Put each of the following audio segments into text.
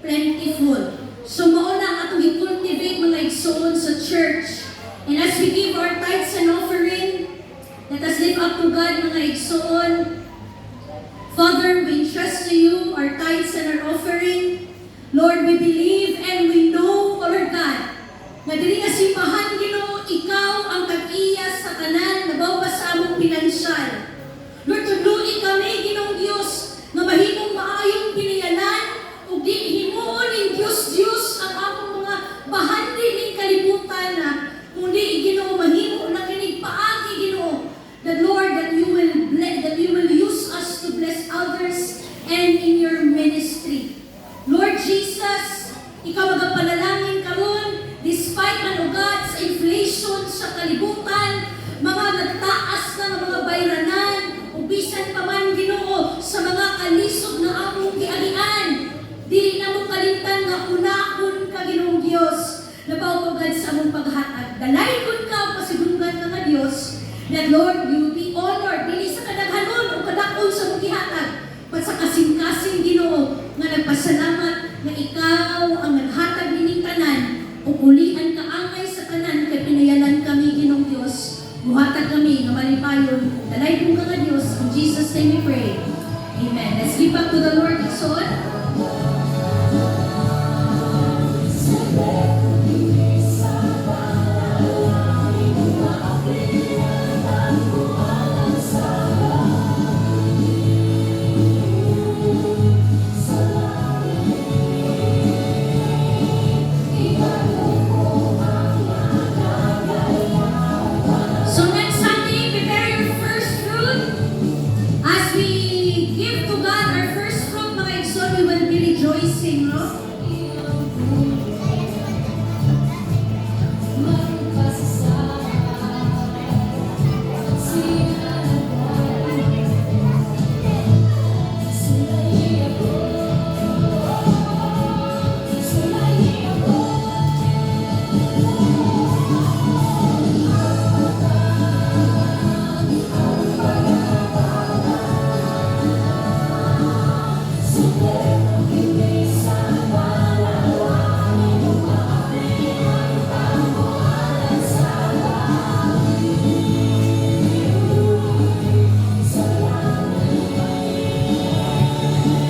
plentiful. So mao na ang atong i-cultivate mga igsoon sa church. And as we give our tithes and offering, let us lift up to God mga igsoon. Father, we entrust to you our tithes and our offering. Lord, we believe and we know, Lord God, na diri nga simbahan Ginoo, ikaw ang tag-iya sa tanan nabaw pa sa among pinansyal. Lord, tudloi kami Ginoong Dios nga mahimong maayong pinayanan ug di himuon ning Dios ang among mga bahandi ning kalibutan na kundi Ginoo mahimo na kining paagi Ginoo. The Lord that you will use us to bless others and in your ministry. Lord Jesus, ikaw magapanalangin karon despite man ugad sa inflation sa kalibutan, mga nagtaas na mga bayranan, ubisan pa man Ginoo sa mga kalisod na among gialian. Dili na mo kalimtan nga unahon ka Ginoong Dios, nabaw ugad sa among paghatag. Dalaygon ka pasidunggan ka nga Dios, that Lord, you be honored dili sa kadaghanon o kadakon sa mong gihatag, pat sa kasing-kasing Ginoo nga nagpasalamat na ikaw ang naghatag nining tanan ug ulian ka angay sa tanan kay pinayalan kami Ginoong Dios. Buhatag kami nga malipayon. Dalaygon ka nga Dios, in Jesus name we pray. Amen. Let's give back to the Lord igsoon. So next Sunday, prepare your first fruit. As we give to God our first fruit, mga igsoon, we will be rejoicing, no?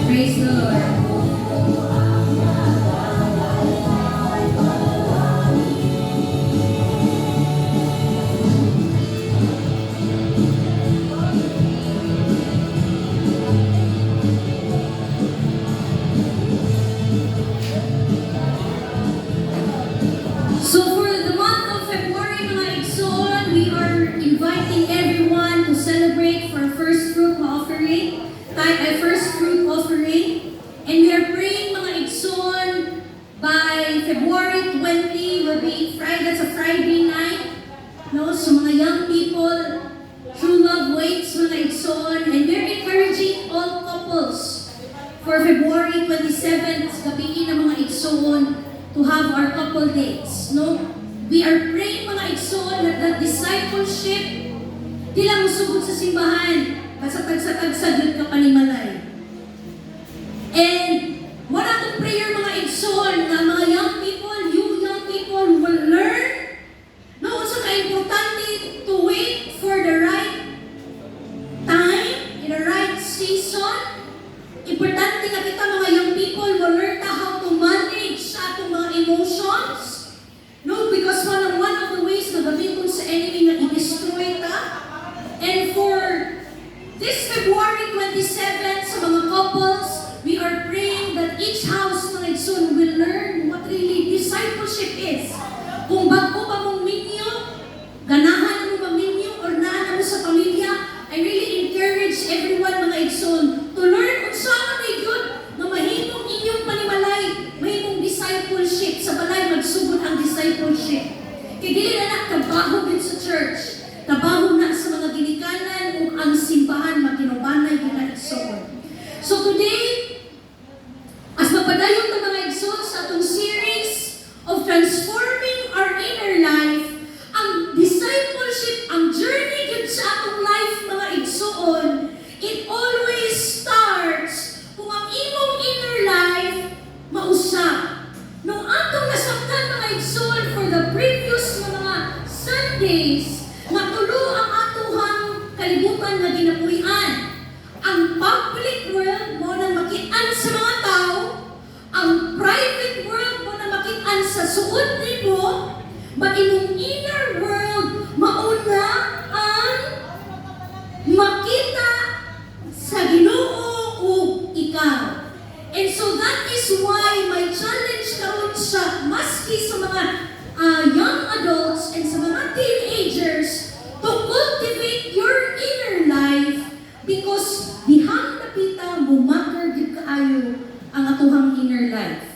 Praise the Lord. So for the month of February, mga igsoon, we are inviting everyone to celebrate for first fruit offering, first fruit offering, and we are praying mga igsoon by February 20 will be Friday. That's a Friday night. No, so mga young people, true love waits mga igsoon, and we're encouraging all couples for February 27th, gabiin ng mga igsoon, to have our couple dates. No? We are praying mga igsoon that the discipleship di lang musugod sa simbahan, pagsatag-satag yun ka panimalay. And wala itong prayer mga igsoon na mga young people, you young people will learn no, so ka-importante to wait for the right time, in the right season. Importante na kita mga young people will learn how to manage sa atong mga emotions. No, because one of the ways na gamiton sa enemy na i-destroy ta. And for this February 27 sa mga couples, we are praying that each house mga igsoon will learn what really discipleship is. Kung bago pa mong minyo, ganahan mo ba minyo or naan mo sa pamilya, I really encourage everyone mga igsoon to learn kung saan may good na mahimong inyong panimalay, mahimong discipleship. Sa balay, magsugod ang discipleship. Kaya dili na nagtrabaho din sa church. Trabaho na sa mga ginikanan o ang simbahan magkinubanay kita igsoon. So today, as mapadayon ng mga igsoon sa maski sa mga young adults and sa mga teenagers to cultivate your inner life because dihang napita bumakar gid kaayo ang atuhang inner life.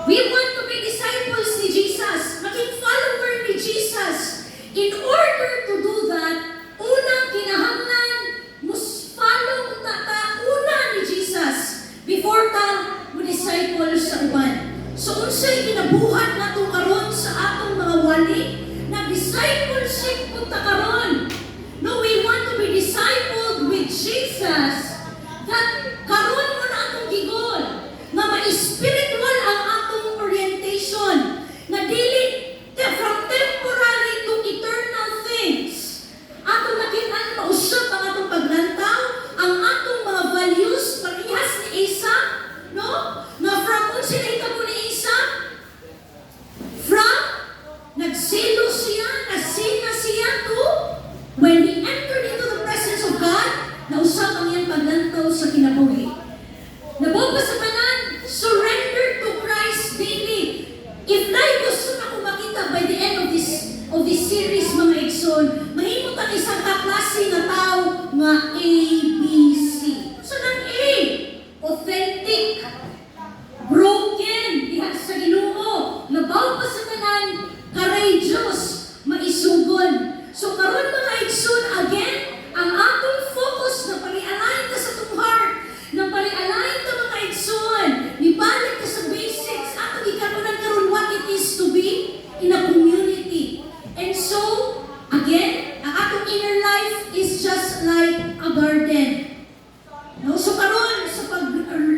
We want to be disciples ni Jesus, maging follower ni Jesus. In order to do that, unang kinahanglan mus follow ta una ni Jesus before ta mo disciple sa uban. So unsay ginabuhat nato karon sa atong mga wali na discipleship pud ta karon. No, we want to be discipled with Jesus. That karon mo na atong gigol nga ma-spiritual ang atong orientation na dili from temporary to eternal things. Atong nakitaan mausap ang atong paglantaw, ang atong mga values parehas ni Isa, no? Na from unsa nahitabo ni Isa? From nagsilo siya, nasina siya to when he entered into the presence of God, nausap ang iyang paglantaw sa kinabuhi. Nabuo sa tanan, surrender to Christ daily. If naay gusto na kung makita by the end of this series, mga igsoon, mahimot ang isang kaklase na tao nga ABC. So nang A, authentic, broken, diha sa Ginoo, labaw pa sa tanan, courageous, maisugon. So karon mga igsoon, again, ang atong focus na pag-align ka sa itong heart, na pag-align ka mga igsoon, ibalik ka sa basics, atong ikaroon karon what it is to be in a community. And so, again, ang atong inner life is just like a garden. No? So karon sa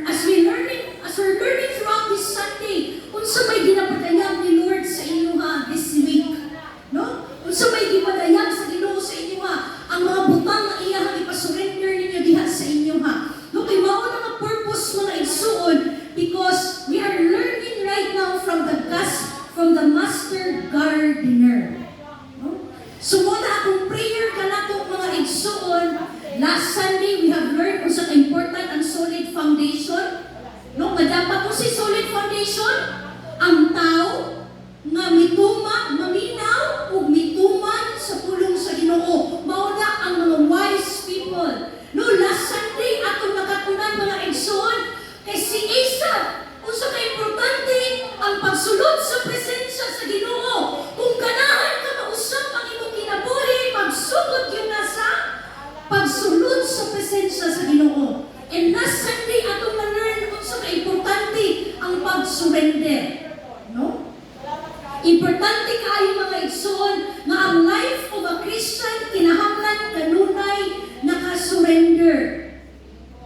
as we're learning throughout this Sunday, unsa may ginapadayag ni Lord sa inyo this week. No? Unsa may gipadayag sa Ginoo sa inyo ang mga butang na iyang ipasurrender ninyo diha sa inyo No, kay mao na nga purpose mga igsuon because we are learning right now from the master gardener. No? So mo na akong prayer kanato mga igsuon. Last Sunday we have learned unsa ka important ang solid foundation. No, madapat ko si solid foundation ang tao nga mituma, maminaw ug mituman sa pulong sa Ginoo. Mao na ang mga wise people. No, last Sunday atong nakatunan mga igsoon kay si Asa unsa ka importante ang pagsulod sa presensya sa Ginoo. Kung ganahan ka mausap ang imong kinabuhi, pagsugod yun na sa pagsulod sa presensya sa Ginoo. And last Sunday atong na-learn unsa ka importante ang pag-surrender. No? Importante kaayo mga igsoon nga ang life of a Christian kinahanglan kanunay naka-surrender.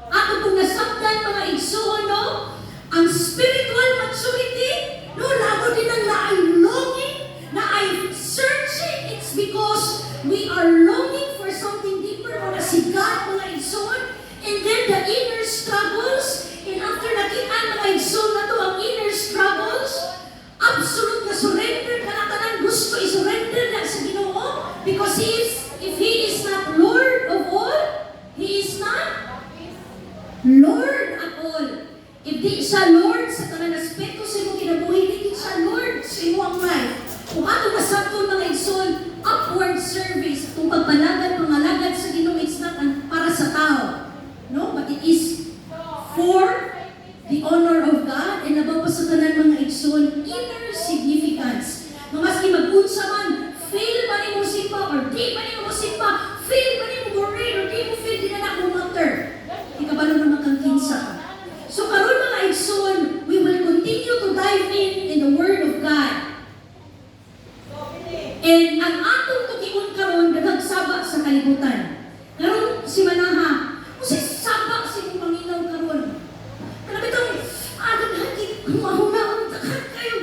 Ako kung nasabdan mga igsoon, no? Ang spiritual maturity, no? Labo din ang naay longing, naay searching. It's because we are longing for something deeper na si God mga igsoon. And then the inner struggles, and after nakitaan mga igsoon na to ang inner struggles, absolute na surrender ka na tanan gusto i-surrender na sa Ginoo because if He is not Lord of all, He is not Lord at all. If di siya Lord sa tanan aspeto sa imong kinabuhi, di siya Lord sa imong life. Kung ato nasabton mga igsoon, upward service, itong pagpalagad, pangalagad sa Ginoo, it's not para sa tao. No? But it is for the honor of God and nabaw pa sa tanan mga igsoon, inner significance. No, maski mag-unsa man, fail ba ni mo simba or di ba ni mo simba, fail ba ni mo worry or di mo fail, di na ako matter. Ikabalo naman kang kinsa ka. So karon mga igsoon, we will continue to dive in the Word of God. And ang atong tukion karon daghang saba sa kalibutan. Karon si Manaha, kasi saba si Panginoon karon. Alam itong agad hati, mahunahon takan kayo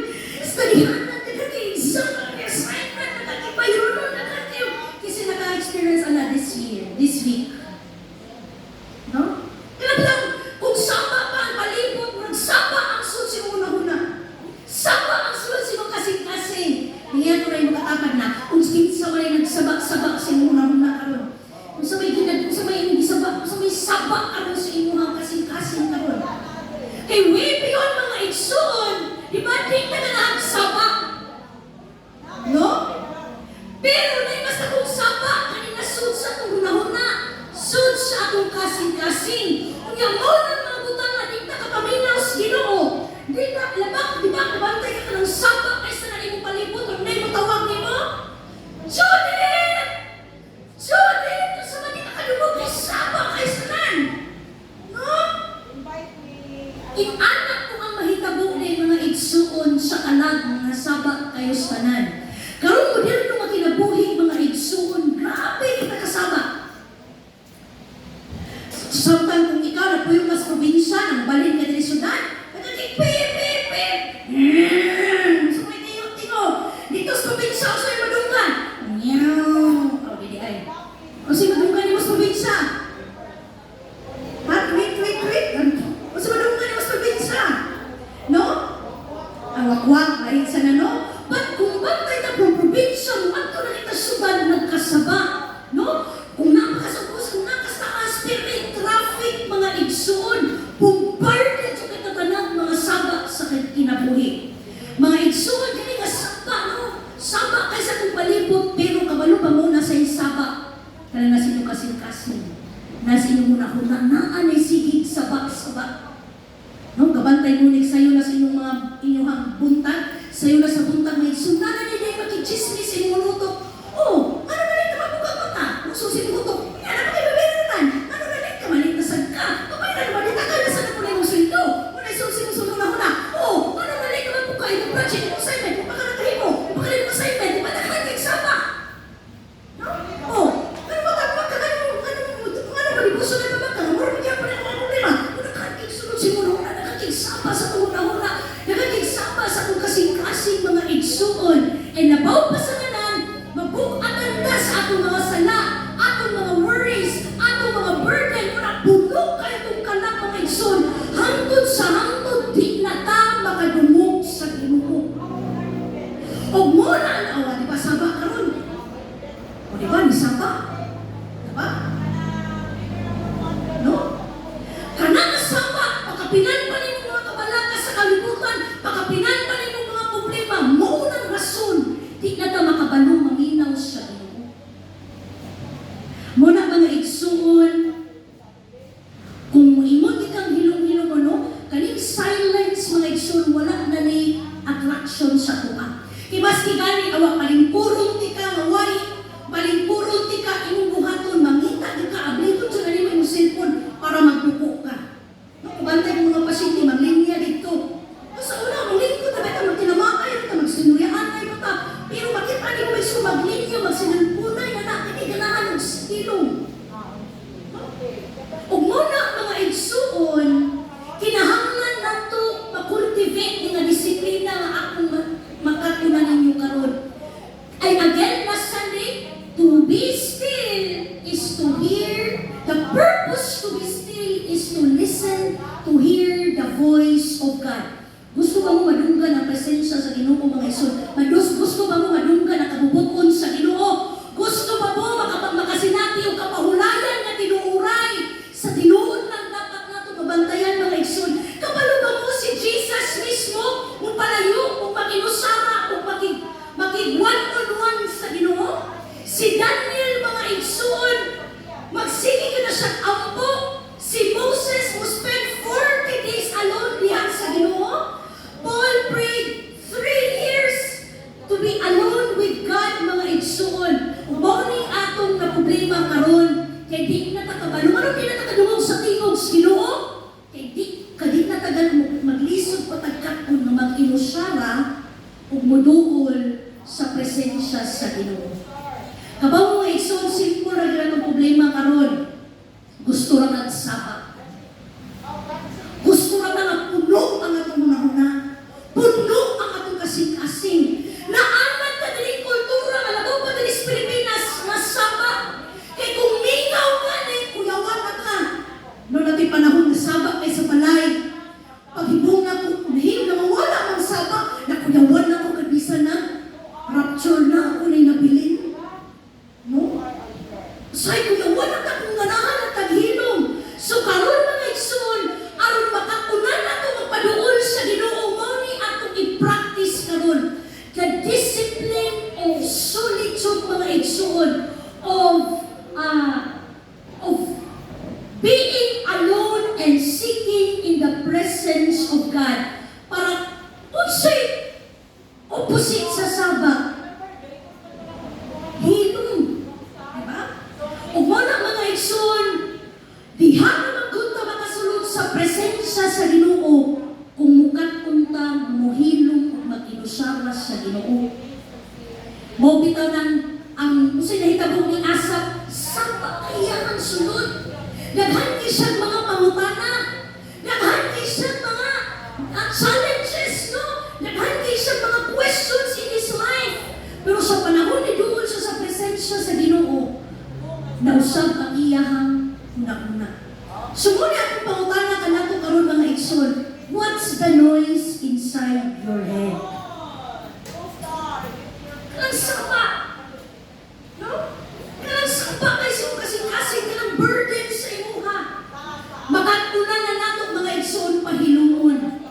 Unya mo ng mga butang na di na kapaminaw sa Ginoo. Di na labak, di ba, kabantay ka ng sabak kaysa na imong palibot, kung na imong tawag nimo? Judith! Judith! Kung sa mga nakalubog kay sabak kaysa nan. No? Inanak ko ang mahitabo na mga igsuon sa kalag mga sabak kayo sa tanan. Karon mo din nung makinabuhi mga igsuon, grabe kita kasama. Samtang kung ikaw na puyo mas probinsya ng balin ka din syudad, nagkakik pip, pip, pip. So may tingo. Dito sa probinsya, o sa'yo madunggan. Nyaw. O, di ay. O sa'yo madunggan yung mas probinsya. Ha? Wait. O sa'yo madunggan yung mas probinsya. No? Awak-wak, kahit sana no? Ba't kung bantay na kung probinsya, ato na kita syudad nagkasaba. No? Kung napakasapos, kung nakastaas, may traffic, mga igsoon, bombarded sa katatanang mga sabak sa kinabuhi. Mga igsoon, kaya nga sabak, no? Sabak kaysa kung palibot, pero kabalo pa muna sa yung sabak. Kaya na sino kasing-kasing. Na sino muna hunanaan ay sigig sabak-sabak. No? Kabantay mo sa'yo na sa inyong mga inyong buntag, sa'yo na sa buntag, may sunanan niya yung makichismis, inyong minuto. Oh, ano na rin naman buka-buka? Susin mo ito. Ano ba kayo bebenta? Ano na rin ka? Malintasan ka. Kapag na naman, itagal na sana po na yung sweldo. Muna isusin mo sa una-una. Oh, ano na rin naman buka? Yung project, yung assignment, kung baka natahin mo. Kung baka rin yung assignment, di ba nakakagig sama? No? Oh, ano ba ka? Ano ba? Di puso na naman ka? Mura mo kaya pa rin mga problema. Kung nakakagig sunod si una, nakakagig sama sa una-una. Nakakagig sama sa kung kasing-kasing mga igsuon. And nabaw pa sa kanan, mabukatan ka sa atong mga sala, atong mga worries, atong mga burden, muna puno kayo itong kanak mga igsoon, hangtod sa hangtod, di na ta makadumog sa Ginoo. O muna ang awa, di ba, saba ka ron? O di ba, ni saba? Di ba? No? Kanak saba, pakapinan pa rin mga kabalaka sa kalibutan, pakapinan pa rin mga problema, maunang rason, di na ta makabalong maminaw sa Ginoo. Muna mga igsuon, kung imong ikang hilong-hilong ano, kaning silence mga igsuon, wala na ni attraction sa tuwa. Ibas gani awa palingpurong ti ka, mawari, palingpurong ti ka, imong buhaton, mangita di ka, ablikot sa ganimo imong cellphone para magbuko ka. No, kubantay ng mga pasyente, maglinya dito. Sa una, maglingkod na beta, magtinamakay, magsinuyaan na ito ta. Pero bakit pa rin mo may sumaglinya, magsinanpunay na natin, iganahan ng silong. Ug muna mga igsuon, kinahanglan nato makultivate nga disiplina nga akong makatunan ninyo karon. Ay again, last Sunday, to be still is to hear. The purpose to be still is to listen, to hear the voice of God. Gusto ba mo madunggan ang presensya sa Ginoo mga igsoon? Gusto ba mo madunggan ang kabubuton sa Ginoo? Gusto ba mo makasinati o kapahulayan na tinuuray sa tinuod ng dapat nato mabantayan mga igsoon? Kabalo ba mo si Jesus mismo kung palayo, kung makinusara, kung makig one-on-one sa Ginoo? Si Daniel mga igsoon, magsige ka na siyang ampo. Si Moses mo spend 40 days alone diha sa Ginoo. Paul prayed 3 years to be alone with God mga igsuon. Umawning atong na problema karon kay di na takabalo. Ano di na takadungog sa tingog sa Ginoo? Kay di na tagal maglisod patagkat kung mag-inusara ug moduol sa presensya sa Ginoo. Kabaw mga igsuon, simple ra gyud ang problema karon. Gusto ra nga sabak. Gusto ra nga puno ang atong mga huna. Puno ang atong kasing-kasing. Naaman ka din kultura, malabaw pa din sa Pilipinas, na sabak. Kaya kung mingaw ka na, kuyawan na ka. No natin panahon na sabak kay sa balay. Paghibong na ko, nahihim na mawala ang sabak, na kuyawan na ko kabisa na. Rapture na ako na nabilin. No? Say, kuyawan na ka kung ganahan at taghilom. So karon mga igsoon, aron makakunan nato magpaduol sa Ginoo mo ni atong i-practice karon. The discipline of solitude mga igsoon, of being alone and God. Para unsay opposite sa sabak. Hilom. Diba? O wala mga igsoon, diha naman kunta makasulod sa presensya sa Ginoo kung mukat kunta muhilom ug makinusara sa Ginoo. Mo bitaw ng ang usay nahitabong ni Asap sa pakayang sulod. Daghan kay siyang mga pangutana, daghan kay siyang mga challenges, no? Daghan kay siyang mga questions in his life. Pero sa panahon ni duol siya sa presensya sa Ginoo, nausab ang iyahang una-una. Sumuni akong pangutana kanato karon mga igsoon, what's the noise inside your head? Kanang sapa. No? Kanang sapa kasi kanang burden sa imuha. Makatunan na nato mga igsoon pahilumon.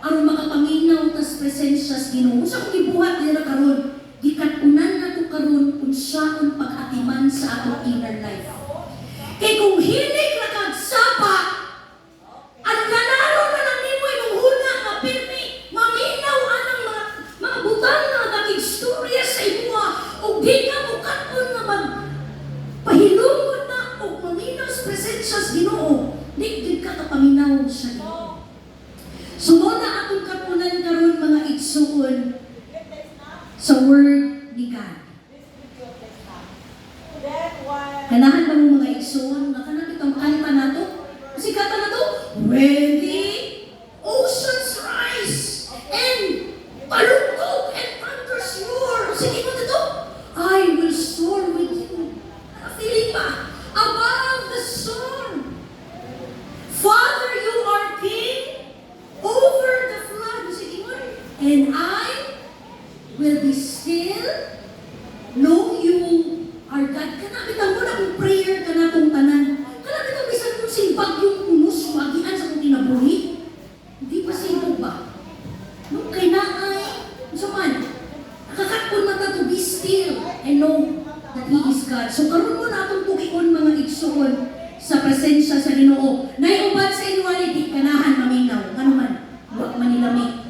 Aron makapaminaw tas presensya sa Ginoo. Sa kong gibuhat nila karon, gikatunan nato karon kung saan pag-atiman sa atong inner life. Kay kung hilig na kag sapa, at ganaro na lang nimo imong huna nga pirmi, maminaw anang mga butang nga nag-istorya sa imuha, o di ka mukaton nga magpahilumon na o maminaw sa presensya sa Ginoo, di ka kapaminaw sa Ginoo. Sumuna akong kapunan karon mga igsuon sa word ni God. Kanahan ba mo mga igsoon? Nakanak itong kanta na to? Kasi kanta na to, when the oceans rise and palugtog and thunders roar. Sige mo na to, I will soar with you. Feeling pa, above the storm. Father, you are king over the flood. Sige mo, and I will be still. Know you are God. Kanakita mo na kung prayer ka na kung tanan. Kanakita bisan kung simbag yung unos, magian sa kong kinabuhi. Hindi pa simbag ba? Nung kay naay, so man, nakakakon mata to be still and know that He is God. So karon mo na itong tukion mga igsoon sa presensya sa Ginoo. Naiuban sa inyo di kanahan maminaw. Ano man, huwag manilami.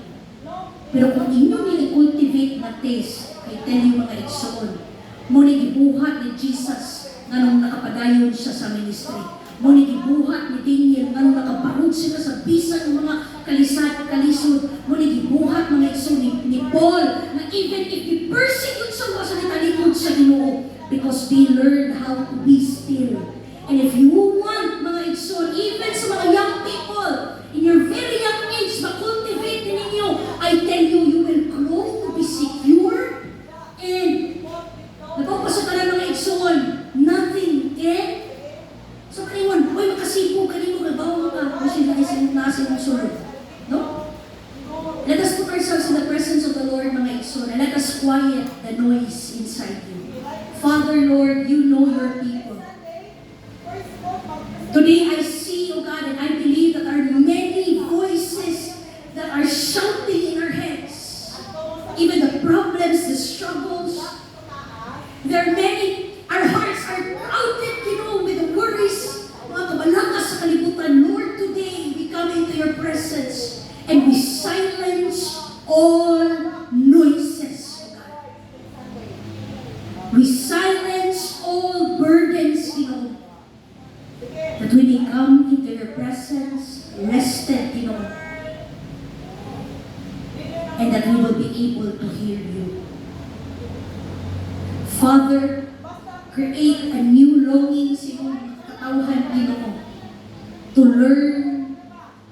Pero kung inyo nili-cultivate na taste, I tell you mga igsoon, muna gibuhat ni Jesus nganong nakapadayon siya sa ministry. Muna gibuhat ni Daniel nganong nakabarog sila sa bisan ng mga kalisod. Muna gibuhat mga igsoon ni Paul na even if they persecute sa sa nitalikod sa Ginoo because they learned how to be still. And if you want mga igsoon, even sa mga young people, in your very young age, ma-cultivate ninyo, I tell you, you will grow to be secure and nagpapasa ka na mga igsoon, nothing can. So kaningon, uy makasipo, kaningon, nagbawa ka, kasi nasa yung sulod. No? Let us put ourselves in the presence of the Lord, mga igsoon, and let us quiet the noise inside you. Father, Lord, you know your people. Today I see, O God, and I believe that there are many voices that are shouting in our heads. Even the problems, the struggles. There are many, our hearts are crowded, with the worries, mga kabalakas sa kalibutan. Lord, today we come into your presence and we silence all noises, O God. We silence all burdens, that when we come into your presence, rested, and that we will be able to hear you. Father, create a new longing sa iyong katawhan, Ginoo, to learn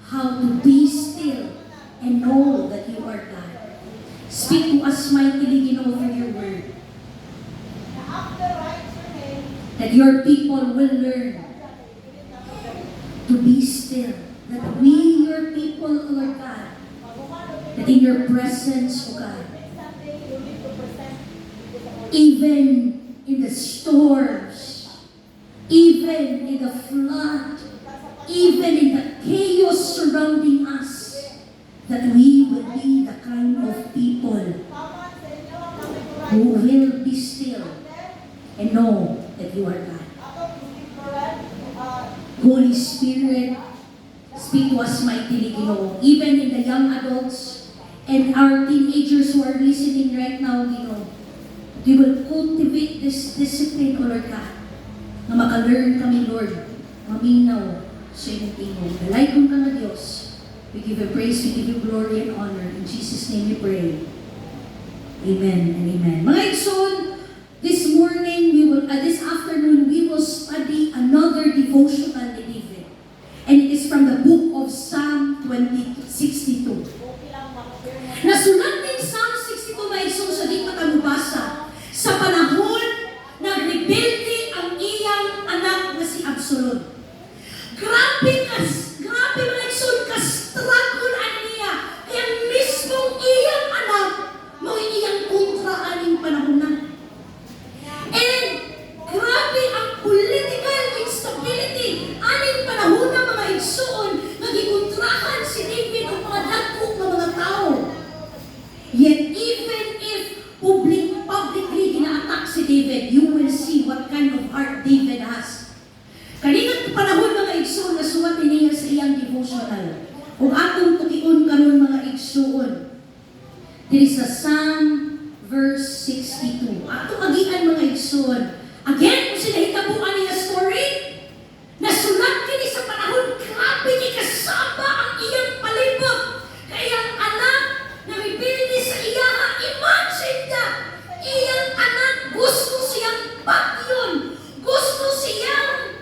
how to be still and know that you are God. Speak to us mightily, Ginoo, through your word. That your people will learn to be still. That we, your people, Lord God, that in your presence, O God, even in the storms, even in the flood, even in the chaos surrounding us, that we will be the kind of people who will be still and know that you are God. Holy Spirit, Speak to us mightily, Ginoo. Even in the young adults and our teenagers who are listening right now, Ginoo, we will cultivate this discipline, O Lord God, na maka-learn kami, Lord, maminaw sa iyong tingog. Dalaykon ka na, Diyos. We give you praise, we give you glory and honor. In Jesus' name we pray. Amen and amen. Mga igsoon, this morning, this afternoon, we will study another devotional ni David. And it is from the book of Psalm 62. Nasulat din Psalm 62, mga igsoon, sa di makamubasa. Sa panahon na rebelde ang iyang anak na si Absalom. Grabe mga igsoon, ka-struggle niya. Kaya mismong iyang anak, mo iyang kontra aning panahon na. And grabe ang political instability. Aning panahon na mga igsoon, nagikontrahan si David o mga dagkong na mga tao. Yet even if publicly gina-attack si David, you will see what kind of heart David has. Kaninang panahon mga igsoon, nasuwat niya sa iyang devotional. Kung atong tukion karon mga igsoon, there is a Psalm verse 62. Atong agian mga igsoon. Again, kung sinahitabuan niya story, nasulat kini sa panahon, grabe ni kasama ang iyang palibot. Kaya ang anak na mipili sa iya, imagine niya, iyang anak gusto siyang bagyon, gusto siyang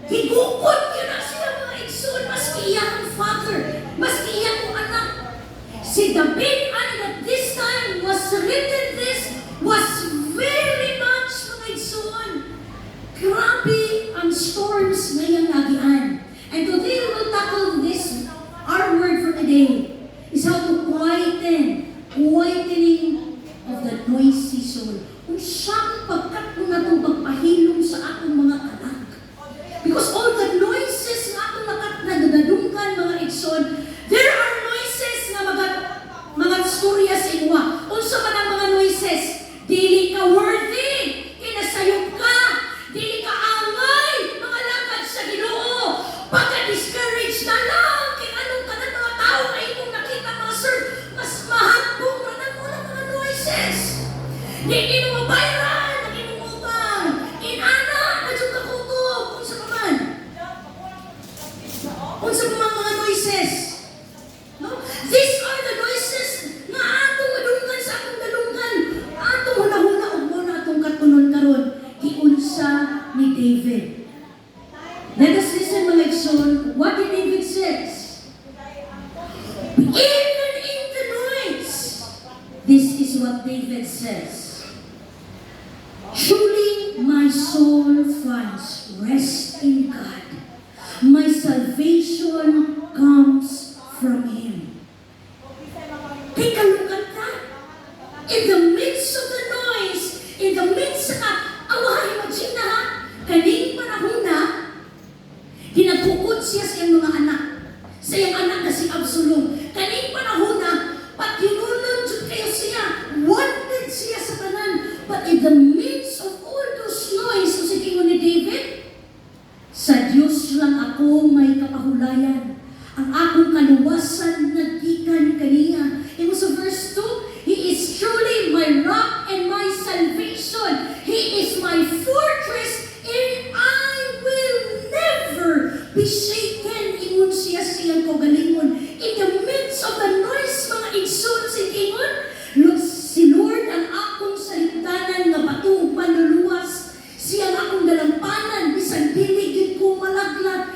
higukot yun ang siya mga igsoon, maski iyang father, maski iyang anak. Si David, at this time was written this, was very much mga igsoon. Grabe ang storms ngayong nagian. And today we will tackle this, our word for today, is how to quietening of the noisy soul. Kung siyang pagkat mo na itong pagpahilom sa atong mga anak. Because all the noises na atong nadadungkan mga igsoon, there are noises na mga storya sa inwa. Unsa man ang mga noises? Dili ka worthy, kinasayop ka, dili ka angay, mga lakad sa Ginoo. Pagka-discourage na lang, kaya anong ka ng mga tao na imong nakita mga sir, mas mahagpong na ng mga noises. Dili mo mabayaran, dili mo utang, inana, medyo kakutob, unsa pa man. Unsa pa man mga noises. No? These are the noises na atong madunggan sa atong dalunggan. Atong huna-huna o muna atong katunon karon. Giunsa ni David. Let us listen mga igsoon, what did David says? Even in the noise, this is what David says. Truly my soul finds rest in God. My salvation comes from Him. Take a look at that. In the midst of the noise, in the midst of imagine na ha, kaning panahon na, hinagkukod siya sa iyang mga anak. Sa iyang anak na si Absalom. Kaning panahon na, patinulon kayo siya, wanted siya sa tanan. But in the midst of all those noise, so si King ni David, sa Diyos lang ako may kapahulayan. Ang akong kaluwasan nagkikan kaniya. It was verse 2, He is truly my rock and my salvation. He is my fortress and I will never be shaken. Ingon siya siyang kaugalingon. In the midst of the noise, mga igsoon si Kingon, si Lord ang akong salitanan nga batong panluluwas. Siya ang akong dalampanan, bisan dili gyud ko malaglag.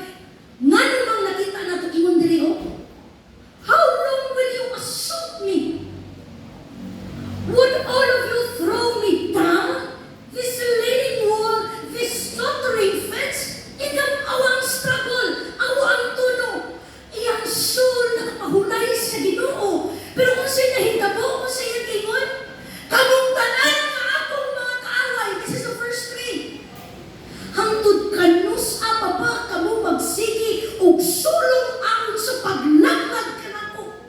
Nga namang nakita nato ingon diri o, how long will you assault me? Would all of you throw me down? This leaning wall, this stuttering fence, ikang awang struggle, awang tuno, iyang soul nakapahulay sa Ginoo. Pero kung sa'yo nahitabo, kung sa'yo kingon, kamong tanan nga akong mga kaaway. This is the verse 3. Hangtod kanus apapa kamo magsigi og sulong aon sa paglangad kanako.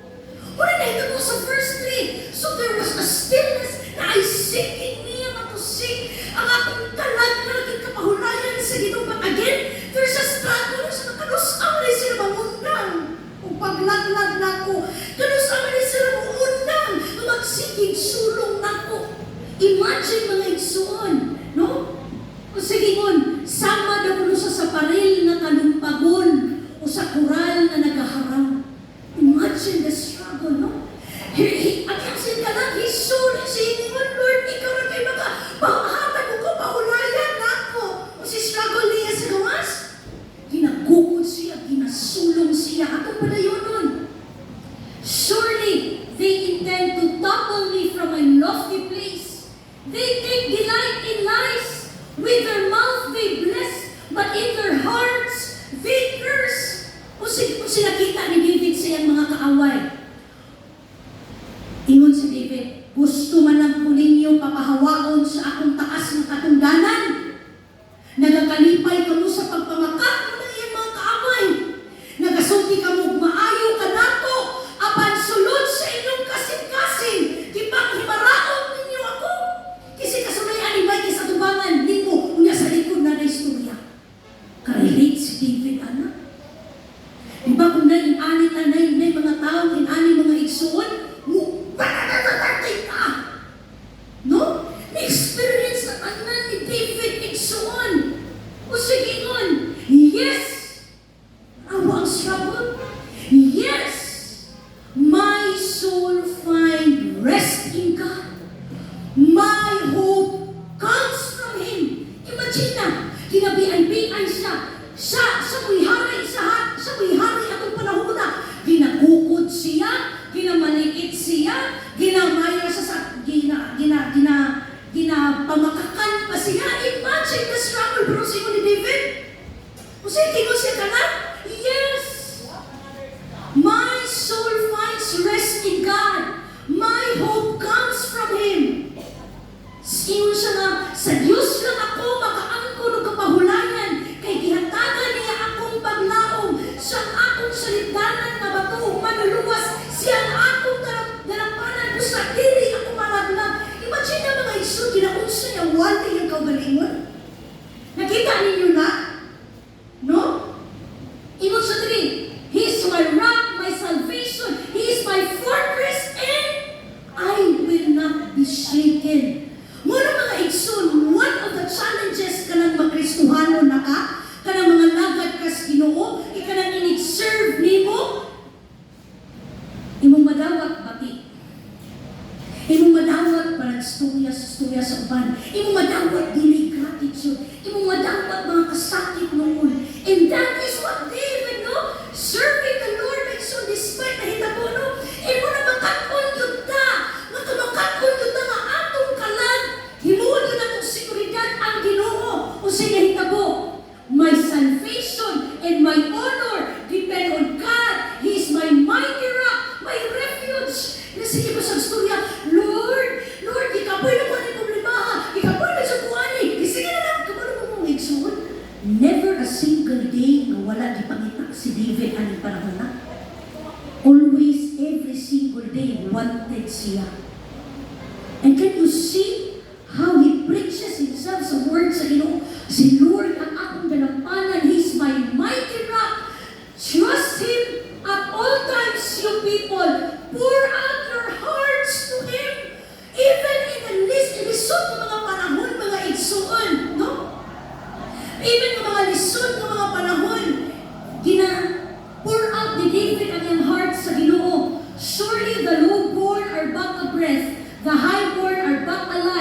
Muna nahitabo sa verse 3. So there was a stillness na ay singing niya matusig ang akong tanan na naging kapahulayan sa Ginoo. But again, there's a struggle sa kanus aon na sila mangunda. Imagine mga igsoon, no? O sige ngon, sama daw kuno sa paril na kalumpagon o sa kural na nagaharang. Imagine the struggle, no? Ang yaksin ka lang, siningon, Lord, ikaw na kayo panghatag ko, paulayan na ako. O si struggle niya sa gawas, ginagugod siya, ginasulong siya, atong padayon nun. Surely, they intend to topple me from my lofty place. They take delight in lies. With their mouth they bless, but in their hearts they curse. Kung sila kita ni David sa iyang mga kaaway. Ingon si David, gusto man lang po ninyo papahawaon sa akong taas ng katungdanan. Nagakalipay kamo sa pagpamakat ng iyang mga kaaway. Nagasulti kamo maayo ka nato, apan sulod sa inyong kasing-kasing, kipaghimaraon ninyo ako. Kasi kasulayan ni Mike sa tubangan, di mo unya sa likod na istorya. Karelate si David, anak. Diba kung na-inanit na mga tao, inanit mga igsoon, ka. No? Na-experience na anan ni David igsoon. O sige nun, yes, awa ang struggle. Yes, my soul find rest in God. My hope comes from Him. Imagine na, kinabiay-biay siya. Sa buhay-hari, sa buhay-hari atong panahon na, ginagukod siya, ginamaliit siya, ginamaya siya sa, ginapamakakan pa siya. Imagine the struggle, bro, siya ni David. Kasi tingin siya ka na? Yes! My soul finds rest in God. My hope comes from Him. Ingon siya nga, sa Diyos lang ako makaangkon o kapahulayan, kay gihatagan niya akong paglaom, siyang akong salitanan na bato, manuluwas, siyang akong dalampanan, kung sa dili ako malaglag. Imagine na mga iso, ginaunsa niya, wala yung kaugalingon. Nakita ninyo na? No? Ingon sa dili, He is my rock, my salvation, He is my fortress, and I will not be shaken. Muna mga igsoon, one of the challenges ka ng makristuhano na ka ng mga lagad kas Ginoo, ka ng inig-serve nimo, imong madawat bati. Imong madawat parang storya sa uban. Imong madawat dili gratitude. Imong madawat mga kasakit noon. And that is what David, no? Serving the Lord, igsoon, despite na hitabo, no? Imo na makakon yun ta. Makamakakon yun ta nga atong kalan. Himuon yun atong seguridad ang Ginoo. O siya hitabo, my salvation and my honor depend on God. He is my mighty rock, my refuge. Sige ba sa storya, Lord, ikapoy na ko ang problema, ikapoy na sa kuwani. Sige na lang, kapano mo mong igsoon? Never a single day na wala di pangita si David ang panahon na. Always, every single day, wanted siya. And can you see how he preaches himself sa words sa Ginoo? Si Lord ang akong dalampanan, He's my mighty rock. Trust Him at all times, you people. Pour out your hearts to Him. Even in the lisod ng mga panahon, mga igsoon, no? Even ng mga lisod ng mga panahon, pour out ni David ang iyang heart sa Ginoo. Surely the low-born are back a breath, the high-born are back alive.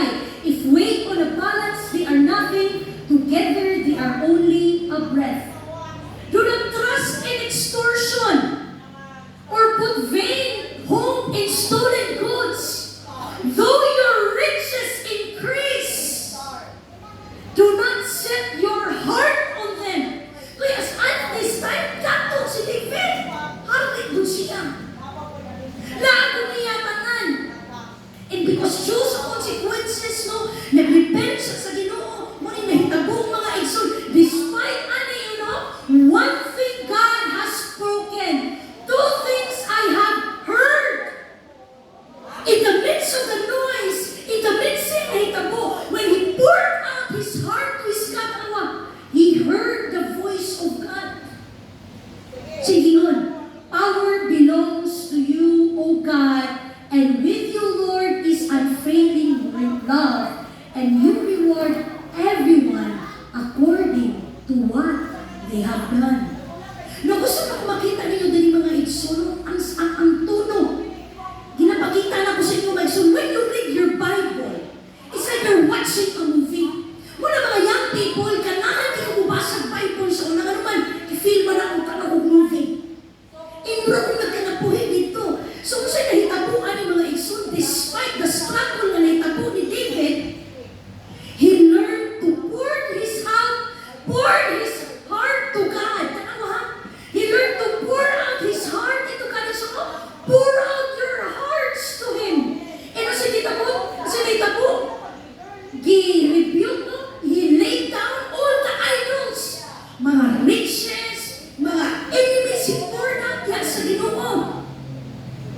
sa Ginoo.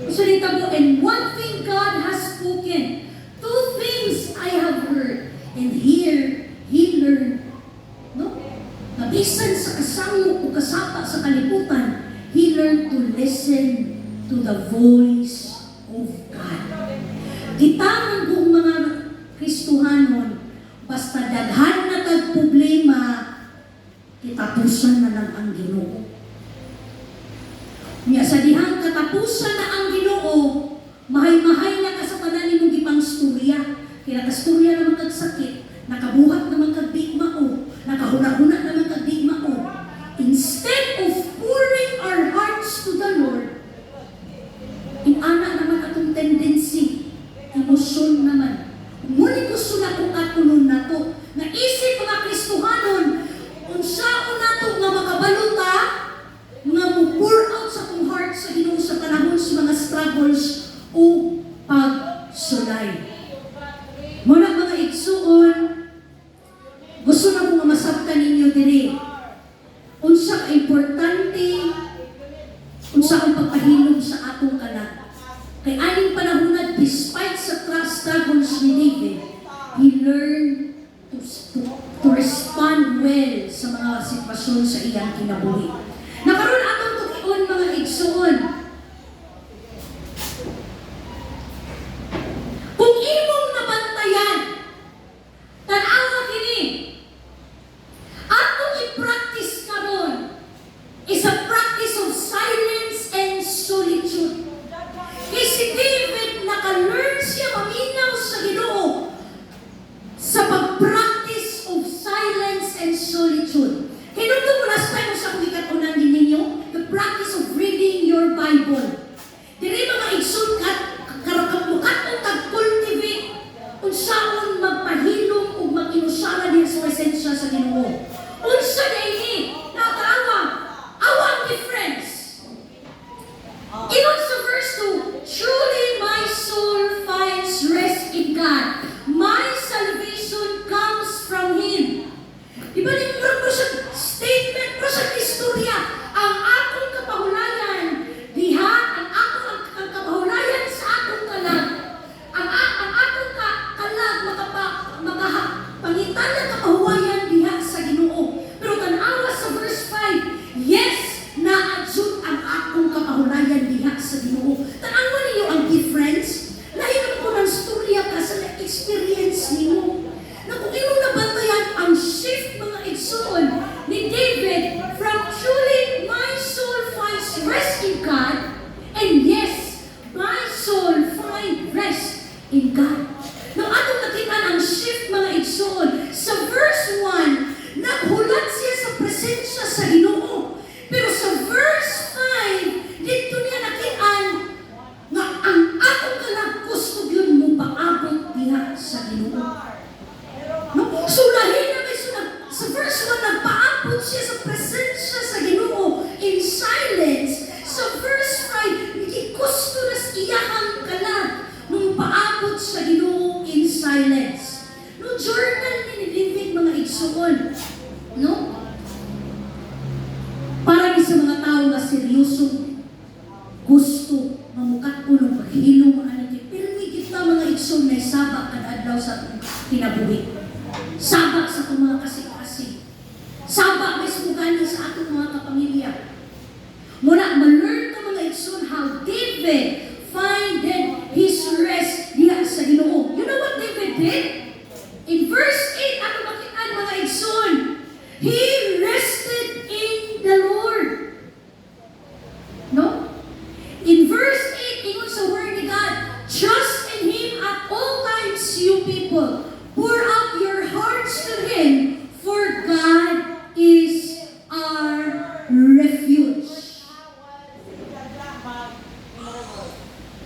Usulita mo, and one thing God has spoken, two things I have heard, and here he learned. No? Nabisan sa kasamo o kasapa sa kalibutan, he learned to listen to the voice of God. Kita ng buong mga Kristuhanon, basta daghan na tag problema, kitapusan na lang ang Ginoo. Nya sa dihang katapusan na ang Ginoo, mahay-mahay na ka sa tanan nimong gipang storya. Kaya kastorya naman kag sakit, nakabuhat naman kag bigmao, nakahuna-huna naman kag bigmao. Instead of pouring our hearts to the Lord, inana naman atong tendency, emosyon naman. Muli gusto na kung katunon na to. Naisip mga Kristohanon, unsaon na to nga makabaluta, nga mo-pour out sa kong heart sa Ginoo sa panahon sa mga struggles o pagsulay. Muna mga igsuon, gusto na kong masabtan ninyo diri. Unsa ka importante, unsa ang pagpahilom sa atong kalag. Kay aning panahon na, despite sa struggles ni David, he learned to respond well sa mga sitwasyon sa iyang kinabuhi. Nakaroon atong tugion mga igsuon. Kung imong nabantayan, tanawa kini, atong i-practice karon is a practice of silence and solitude. Kay si David, naka-learn siya maminaw sa Ginoo sa pag-practice of silence and solitude. Hinunod mo last time sa kumikat-unan din ninyo, the practice of reading your Bible. Dili mga igsukat, karakamukat o tag-cultivate, unsaon magpahilom o mag-inusara din sa presensya sa Ginoo. Unsa na ini, nakaawa, awa ang difference. Ingon sa verse 2, truly my soul finds rest in God. My salvation comes from Him. Diba nagkaroon mo sa statement mo sa istorya, ang akong kapahulayan, diha, ang kapahulayan sa akong kalag, ang akong kalag, pangitan ng kapahuwayan diha sa Ginoo. Pero tanawa sa verse 5, yes, na-adjut ang akong kapahulayan diha sa Ginoo. Tanawa ninyo ang difference? Lahinan ko ng storya ka sa experience ninyo. Na kung iyong nabantayan ang shift mga igsoon ni David from truly my soul finds rest in God, and yes, my soul finds rest in God. Nung atong nakita ang shift mga igsoon, sa verse 1, naghulat siya sa presensya sa Ginoo. Pero sa verse 5, dito niya nakitaan nga ang atong kalagkos yun mo paabot diha sa Ginoo. No? Sulahin na may sa verse 1, nagpaabot siya sa presensya sa Ginoo in silence. Sa verse 5, nakikusto na sa iyahang kalag nung paabot sa Ginoo in silence. No, journal ni David mga igsuon. No? Para sa mga tao na seryoso, gusto, mamukat ko ng paghilom, pero may kita mga igsoon na sabak kadadlaw sa atong kinabuhi. Sabak sa atong mga kasing-kasing. Sabak mismo galing sa atong mga kapamilya. Muna, ma-learn ka mga igsoon how David findeth his rest diha sa Ginoo. You know what David did? In verse 8, ano makitaan mga igsoon? He rested in the Lord. No? In verse 8, ingon sa word ni God, trust in Him at all times, you people. Pour out your hearts to Him, for God is our refuge.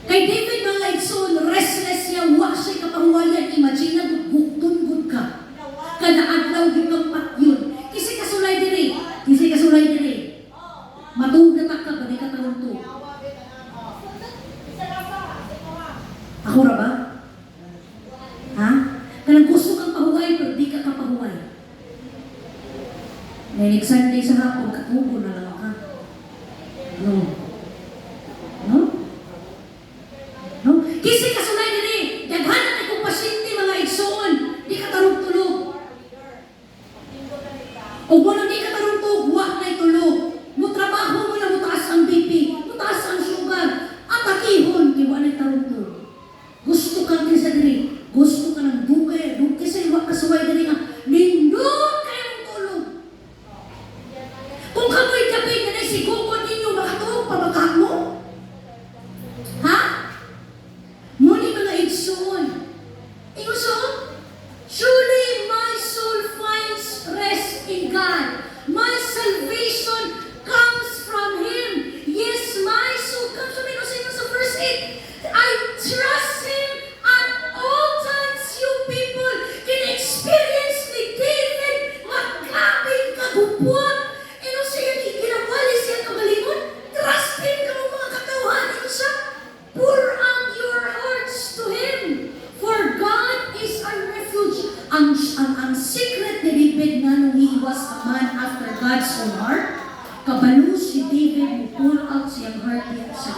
Kay David mga igsoon, restless niya, wa siya kapahuwayan. Imagine na, bukton-good ka. Kada adlaw yung magpat yun. Kasi kasulay diri. Matug na ka, bali ka tawag to. Ako ra ba? Ha? Kanang gusto kang pahuway, pero di ka kapahuway. Next Sunday sa hapon, katubo na lang ka. No.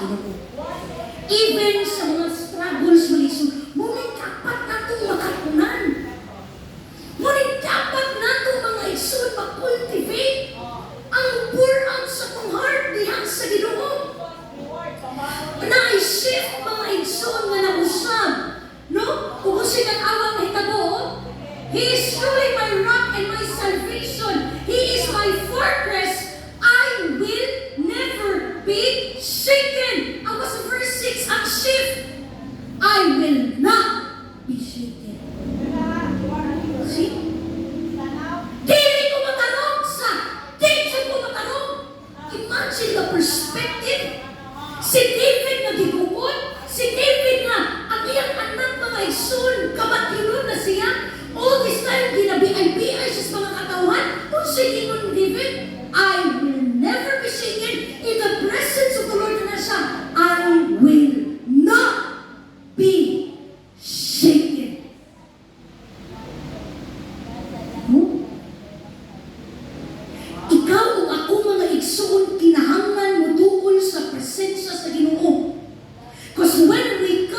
Ginoo. Even sa mga struggles mo lisod, ngunit dapat natong makapunan. Ngunit dapat natong mga igsoon mag-cultivate ang pour out sa kong heart dihan sa Ginoo. Na-shift mga igsoon nga nausab. No? Kung ang awang mahitabo, He is truly my rock and my salvation. He is my fortress. I will never be shaken. Ang was verse 6, ang shift. I will not be shaken. See? Dili ko matarong sa tension ko matarong. Imagine the perspective. Si David na giguon. Si David na ang iyang anak mga igsoon, kamatino na siya. All this time, ginabiay-biay siya sa mga katauhan. Kung siya gingon David, I will never be shaken in the presence of the Lord na siya. I will not be shaken. No? Ikaw o ako mga igsoon, kinahanglan mo tungkol sa presensya sa Ginoo. Because when we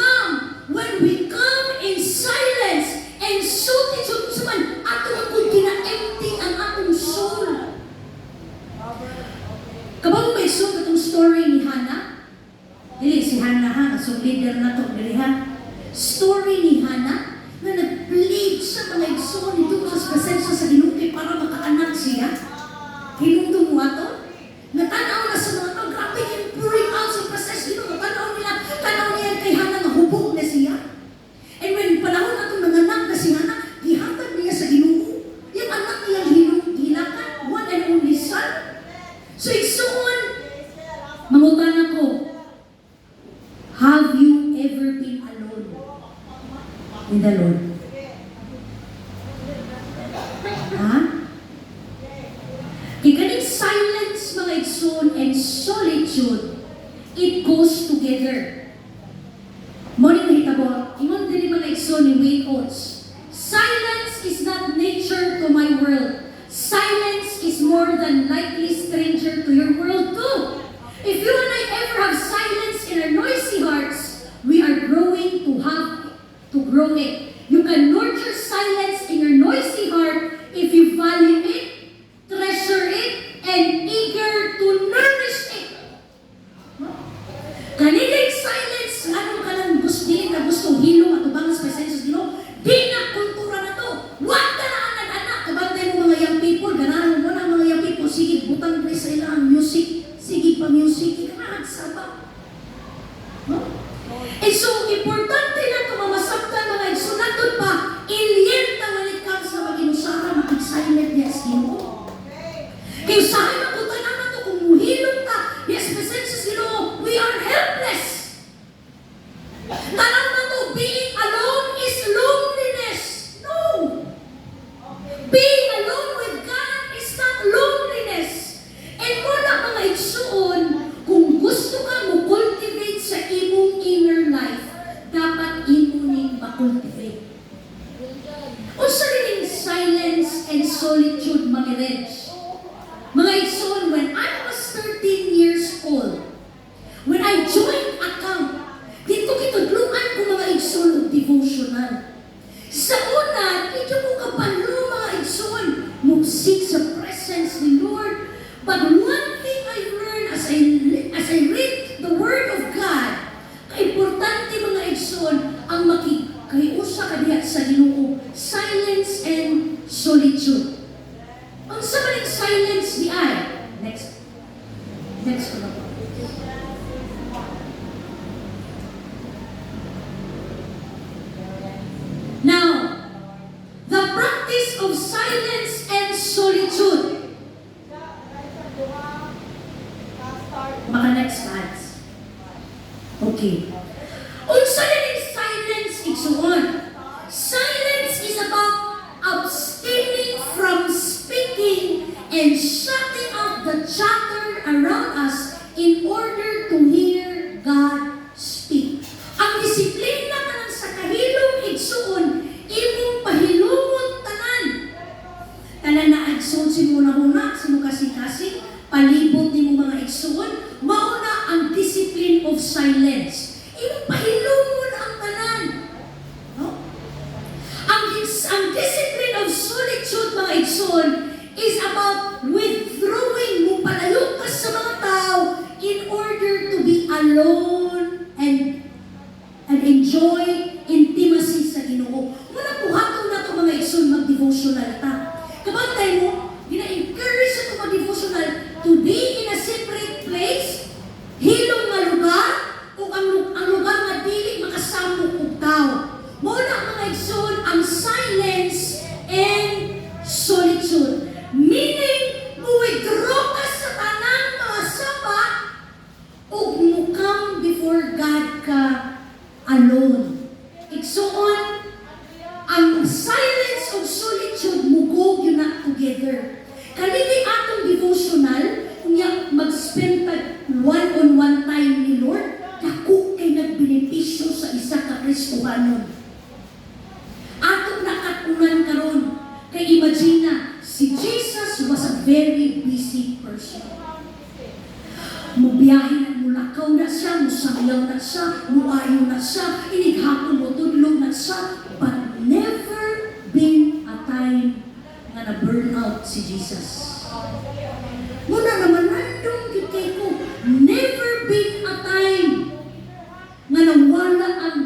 come in silence and solitude, suman, ato ako'y kina-empty ang atong soul. Kabang may soul katong story ni Hannah? Dili, si Hannah ha, so leader na to, dili ha. Story ni Hannah na nag-plead sa mga igsoon dito sa presensya sa Ginoo para makaanak siya. Hinundong mo ato? Natanaw na sa mga to, grabe yung pouring out sa presensya Ginoo. Tanaw niya kay Hannah na hubog na siya. And when panahon na itong nanganak na si Hannah, gihatag niya sa Ginoo. Yung anak niya hilakan, one and only son. So igsoon, mangutan ako, have you ever been alone with the Lord? Ha? Ikaning silence mga igsoon and solitude, it goes together. Morning mahitabo, ingon din mga igsoon ni Wayne Oates. Silence is not nature to my world. Silence is more than likely stranger to your world too. If you and I ever have silence in our noisy hearts, we are growing to grow it. You can nurture silence in your noisy heart if you value it, treasure it, and eager to nourish it. Kanilang silence, ano ka lang gustong hilong at ubang sa presensya Ginoo, di na kultura na to. Huwag ka na anak-anak. Kabantay mo mga young people, ganahan mo na mga young people, sige, butang rin sa ilang music, sige pa music, ikanahan sa ba? And so, importante na ito, mamasabtan mga igsunatod pa, ilyenta when it comes na mag-inusara, mag-silent niya sa Ginoo. Kaya usahay na po tayo na ito, kung muhilong ka, yes, presensya sa Ginoo, we are helpless. Tanaw na to, being alone is loneliness. No! Being alone with God is not loneliness. And muna mga igsuon, kung gusto ka mo cultivate sa imong inner life, dapat imuning ma-cultivate. Unsa rin silence and solitude mag-arrange. Mga igsuon, when I was 13 years old, when I joined a camp, dito kitudluan ko mga igsoon of devotional. Sa una, dito ko kapalo mga igsoon, seek sa presence ni Lord. But one thing I learned as I read the Word of God, kaimportante mga igsoon, ang makikayusa ka diha sa Ginoo, silence and solitude. Ang sa maling silence ni ay, next ko na po. Now, the practice of silence and solitude. Maka next slides. Okay. Unsa na yung silence igsuon? Silence is about abstaining from speaking and shutting out the chatter around us in order to hear God speak. Ang disiplina ka sa kahilong igsuon, imong pahilumon tanan. Tanan na igsuon simuna-una, kasing palibot ni mo mga igsuon, mauna ang disiplina discipline of silence. Imong pahilumon ang tanan. No? Ang discipline of solitude, mga igsoon, is about withdrawing mo, palayo ka sa mga tao in order to be alone and enjoy intimacy sa Ginoo. Muna buhaton na ito mga igsoon, mag-devotional ta. Kabantay mo, gina-encourage ito mag-devotional to be in a separate place, hilong nga lugar, o ang lugar nga dili makasamok og tao. Muna mga igsoon, ang silence and solitude. Meaning, withdraw ka sa tanang mga sapa o come before God ka alone. Igsoon, ang silence of solitude mugog yun na together. Kanili atong devotional, niya mag-spend tag one-on-one time ni Lord, dako kay nagbenepisyo sa isa ka Kristohanon. Atong nakatunan karon, kay imagine na, si Jesus was a very busy person. Mubiyahe na, mulakaw na siya, musayaw na siya, muayo na siya, inighapon mo, tudlog na siya, but never been a time nga na-burn out si Jesus. Muna naman, nandong kitay ko, never been a time nga nawala ang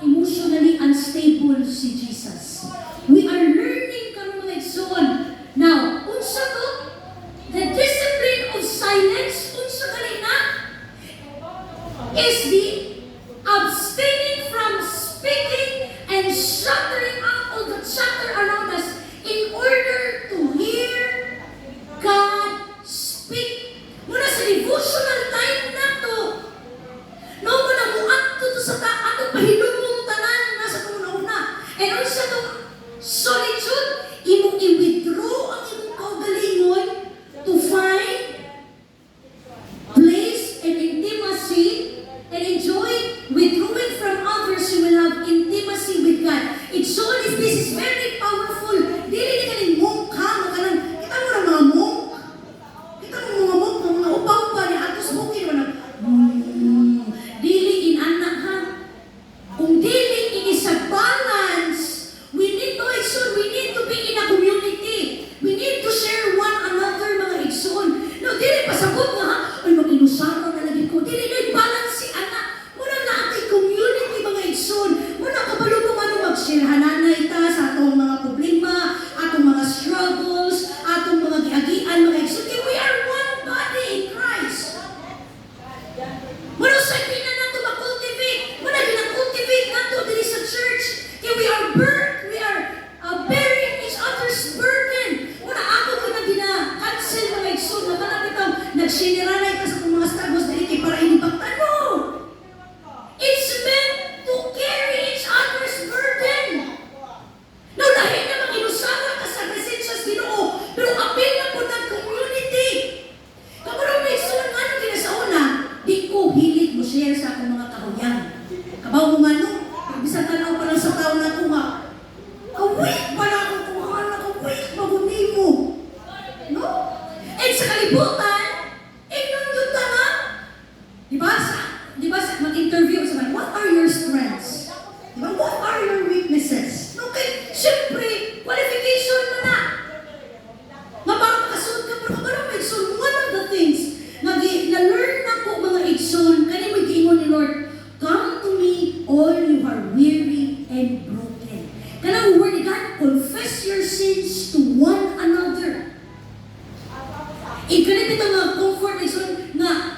emotionally unstable si Jesus. We are learning karon mga igsoon. Now, unsa to? The discipline of silence, unsa kanina? Is the abstaining from speaking and shutting out all the chatter around us in order to hear God speak. Muna sa devotional time na to, no mo na muakto to sa atong pahilumong tanan nasa una-una. And also to solitude, imong i-withdraw ang imong kaugalingon to find place and intimacy and enjoy withdrawing from others. You will have intimacy with God. It's so this is very powerful. Dili ni kaning monk ha, makalang kita mo na mga monk. Kita mo mga monk, mga upaw pa ni atos bukin mo na. Dili inanak ha. Kung dili ini sa balance, we need to be in a community. We need to share one another mga igsoon. No, dili pasabot nga ha. Ay, mag-inusara na lagi ko. Dili na balance si anak. Muna na ating community mga igsoon. Muna kabalo mo ano mag-share hananay ta sa atong mga problema, atong mga struggles, atong mga giagian mga igsoon. We are one body in Christ. Muna sa pina na ito mag-cultivate. Muna gina-cultivate na ito dili sa church. We are bearing each other's burden. Muna ako ko na gina-cancel mga igsoon. Nakanap itong nagsiniraray ka sa mga struggles dili kay para inibaktan mo. It's meant to carry each other's burden. No, dahil na mag-inusara ka sa presensya sa Ginoo, pero apil na po ng community. Kamarong may igsoon nga nung ginasauna, di ko hilig mo share sa akong mga kahuyan. Kabaw mo nga no, bisang tanaw pa lang sa tao na ko nga, awake pa na akong kumahan, awake magunin mo. No? And sa kalibutan, ignorant yun ka nga. Diba mag-interview sa mga, what are your strengths? Diba? What are your weaknesses? Okay, syempre, qualification mo na. Maparang kasunod ka, pero kabarang igsoon, one of the things na-learn na ko mga igsoon, kanina may giingon ni Lord, come to me, all you are weary and broken. Kanang word ni God, confess your sins to one another. Ikanit ito mga comfort igsoon na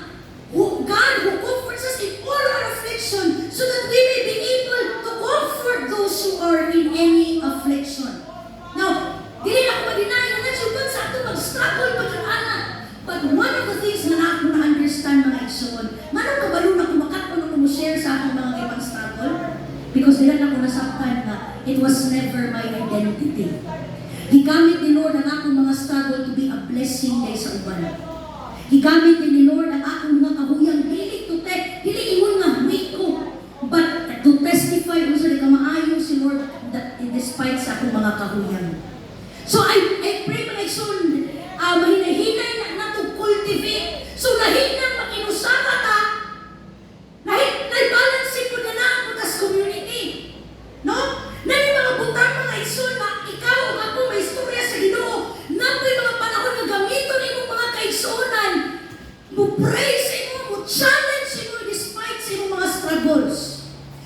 God who comforts us in all our affliction so that we may be able to comfort those who are in any affliction. Now, dili na ako ma-deny na nagsugod sa ato mag-struggle pagkakanan. But one of the things na ako na-understand mga igsoon, manong kabalo na kumakaon ako mo-share sa akong mga ibang struggle? Because nila na ko nasaktan na it was never my identity. Gigamit ni Lord ang akong mga struggle to be a blessing kay sa uban. Gigamit ni Lord ang akong mga kahuyang dili ingon nga weak ko, but to testify kung sa maayo si Lord that despite sa akong mga kahuyang. So I pray mga igsoon, mahinahinay na to cultivate. So lahin na makinusara ta, challenge mo despite sa imong mga struggles.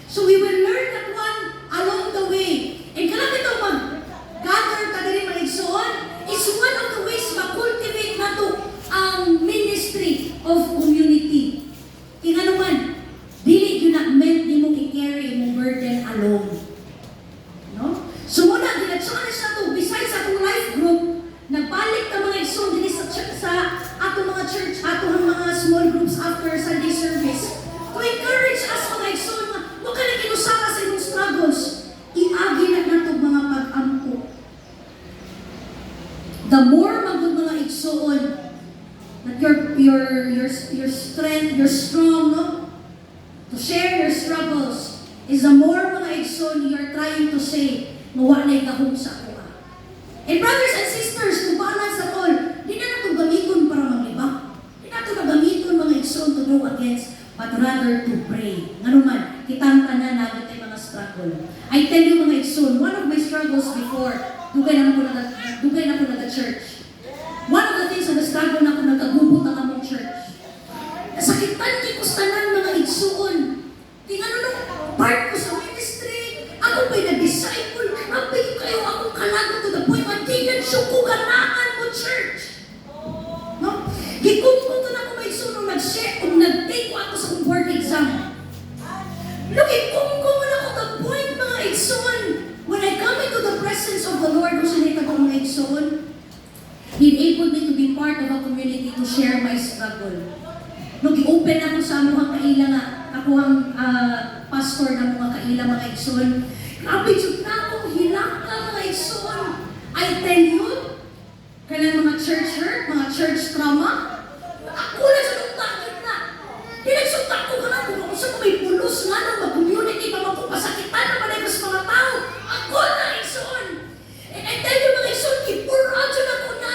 So we will learn that one along the way. And kanang ito mag-gather ka dali mga igsoon is one of the ways ma-cultivate na to ang ministry of community. Kaya nga naman, dili yun na meant ni mong i-carry mong burden alone. No? So muna, gina-challenge na to, besides sa atong life group, nagbalik ka mga igsoon din sa atong mga church, atong mga small groups after Sunday service. To encourage us mga igsoon, huwag ka na kinusara sa inyong struggles. Iagi na nato mga pag-ampo. The more magod mga igsoon, that your strength, you're strong, no? To share your struggles is the more mga igsoon you're trying to say, mawa na ikahong sa kuha. And brothers and sisters, to balance at all, di na nato gamiton para mag-iba. Di na nato gamiton mga igsoon to go against, but rather to pray. Nga naman, kitang tanan natin ay mga struggle. I tell you mga igsoon, one of my struggles before, dugay na ko nag-church. One of the things na struggle na ko nagkagubot ang among church. Nasakitan di ko sa tanan mga igsoon. Tingnan nung part ko sa ministry, ako ba'y nag-disciple, grabe kayo akong kalagot to the point na di nagsuko ganaan mo church. No? Gikumpunto na ko mga igsoon nung nag-share, kung nag-take ko ako sa board exam. Look, ikumpunto na ko the point mga igsoon. When I come into the presence of the Lord, kung sinita ko mga igsoon, He enabled me to be part of a community to share my struggle. Nung i-open ako sa mga kaila nga, ako ang pastor ng mga kaila mga igsoon. Grabe, jud na akong hilaka mga igsoon. I tell you, kailan mga church hurt, mga church trauma, ako na sa nagtakit na. Dinagsunta ko ka na, kung ako sa may pulos nga ng mag-community, pasakitan naman ay mas mga tao. Ako na igsoon. And I tell you mga igsoon, i-pour out yun ako na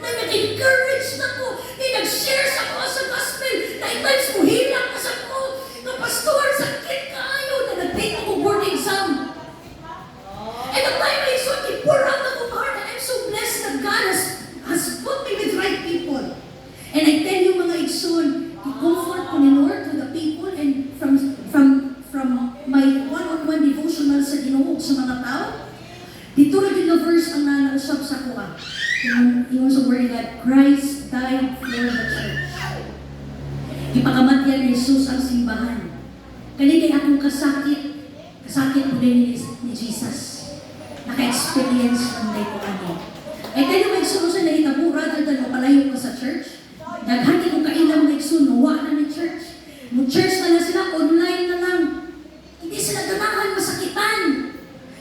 nag-encourage na ko, nag-share sa ko sa gospel, na times mo hilang ka sa ko, na pastor, sakit ka ayaw, na nag-take ako board exam. And the time I saw, i-pour out ako heart, and I'm so blessed that God has put me with right people. And I tell you mga igsoon, i-comfort ko ni Lord to the people, and from my one-on-one devotional sa Ginoo sa mga tao, dito rin yung verse ang nanausap sa kuha. Yung sa word that Christ died for the church. Ipakamatyan ni Jesus ang simbahan. Kanina akong kasakit po din ni Jesus. Naka-experience ng day ko kami. Ay tayo may igsoon na hitabo, rather than mapalayo ka sa church. Naghati kong kailang mga igsoon, mawa na ni church. Mag-church na lang sila, online na lang. Hindi sila ganahan masakitan.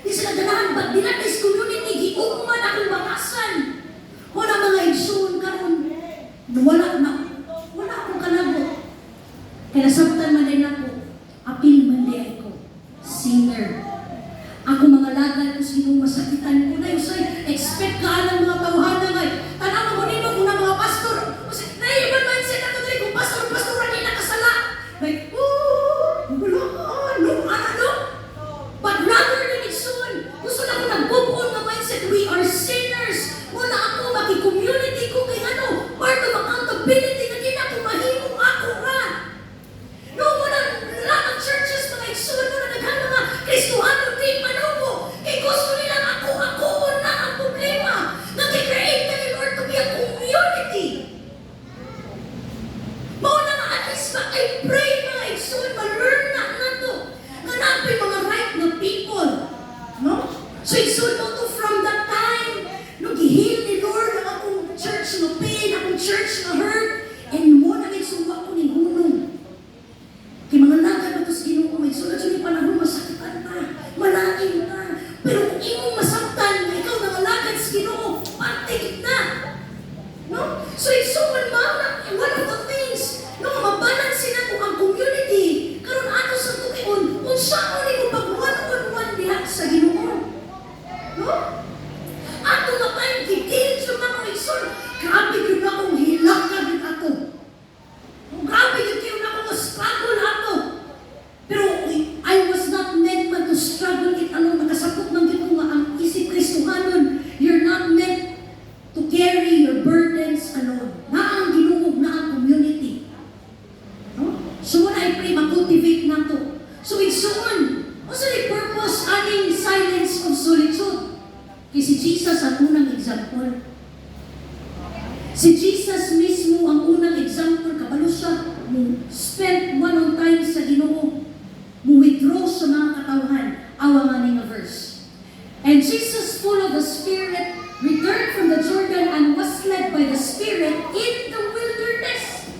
Hindi sila ganahan, but dinatis community, giuman akong bakasan. Wala mga igsoon karon, wala akong kalabot. Kaya nasabtan man din ako, apil man din ako, singer. Ako mga lagal kung sinong masakitan ko na yung say, expect ka ng mga tawhana ngay. Tanang mo nino kung na mga pastor. Kasi, na yung mindset ako dali kung pastor, hindi nakasala. Like, ano? But rather than igsoon, gusto na ko nag-move na mindset, we are sinners. Wala ako, maki-community ko kay ano, part of accountability na din ako, mahimong ako ra. No, wala lang churches, mga igsoon mo na naghan mga Kristohano, di manubo. Kay gusto nilang ako I pray makultivate nato. So igsuon, also the purpose aning silence of solitude. Kay si Jesus ang unang example. Si Jesus mismo ang unang example, kabalo siya, mo spend one on time sa Ginoo, mo withdraw sa mga katawhan, awa nga nga verse. And Jesus, full of the Spirit, returned from the Jordan and was led by the Spirit in the wilderness.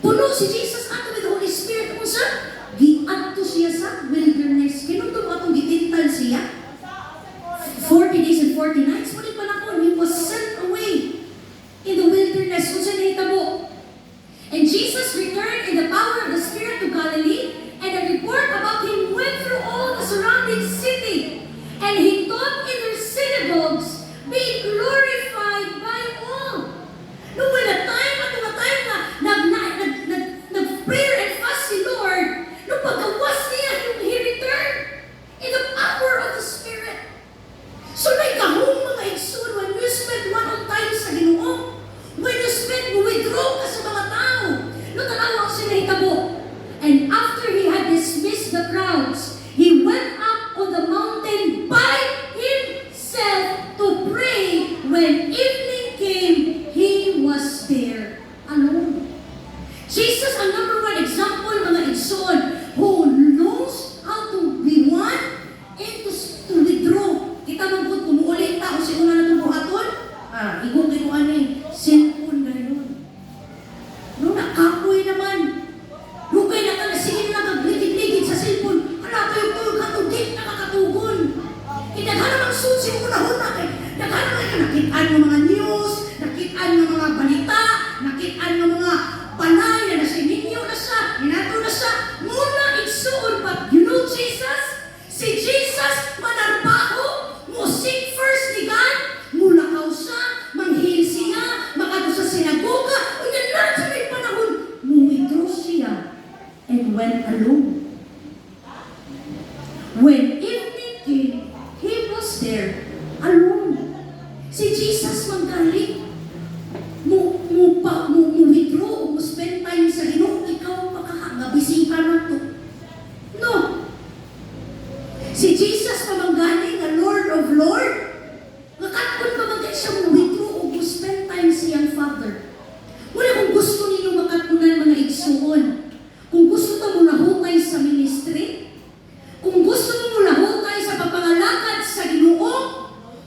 Puno si Jesus ato with the Holy Spirit. Kung sa, giadto siya sa wilderness. Kinunto mo atong gitintal siya. 40 days and 40 nights. Muli pa na he was sent away in the wilderness. Kung sa nahitabo. And Jesus returned in the power of the Spirit to Galilee, and a report about him went through all the surrounding city. And he taught in their synagogues, being glorified by all. No, when the time na nag-prayer and fast si Lord, no, pagkawas niya, he returned in the power of the Spirit. So, naikahong mga igsoon, when you spend one on time sa Ginoo, when you spend, withdraw ka sa mga tao, no, tanawa ko siya nahitabo. And after he had dismissed the crowds, he went up on the mountain by himself to pray. When evening came, he was there alone. Jesus, ang number one example, mga igsoon, who knows how to be one and to withdraw. Kita man po, kumuulit ta, kung siguro na itong buhaton, igong ko ano yung cellphone na yun. No, nakapoy naman. Lugay na ka na, sige na nagligid-ligid sa cellphone. Hala, kayo katugit, nakakatugon. Kinaghan naman susi mo na kay naghan naman ka, nakitaan ng mga news, nakitaan ng mga balita, nakitaan ng mga panay na sa ninyo na siya, inato na siya, muna igsuon. But you know Jesus? Si Jesus, manarbaho, mo seek first ni God, mulakaw siya, manghil siya, makado sa sinagoga, o yan lang sa may panahon, withdraw siya, and went alone. When evening came, he was there, alone. Si Jesus manggaling, mo withdraw, mo spend time sa Ginoo, ikaw makakangabising ka na to. No. Si Jesus pamanggaling, ang Lord of Lord, makakapon pamanggaling siya, mo withdraw, o mo spend time siyang Father. Muna kung gusto ninyo makatunan mga igsuon, kung gusto ta mo nahutay sa ministry, kung gusto mo nahutay sa papangalakad sa Ginoo,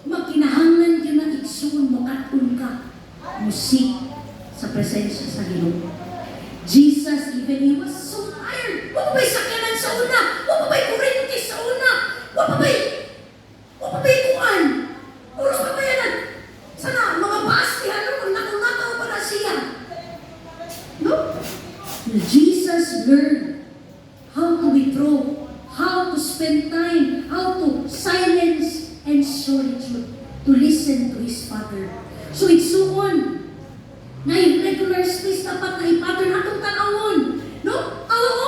magkinahanglan yun ang igsuon, makatun ka, musik sa presensya sa Ginoo. Jesus, even he was so tired. Wala ba'y sakyanan sa una? Wala ba'y kurente sa una? Wala ba'y kuan? Ulo ka ba yan? Sana, mga basti, nakulakaw pa na siya. No? Jesus learned how to withdraw, how to spend time, how to silence and solitude, to listen to his Father. So igsuon, na yung regular space dapat na ipattern atong tanawon. No? Oo.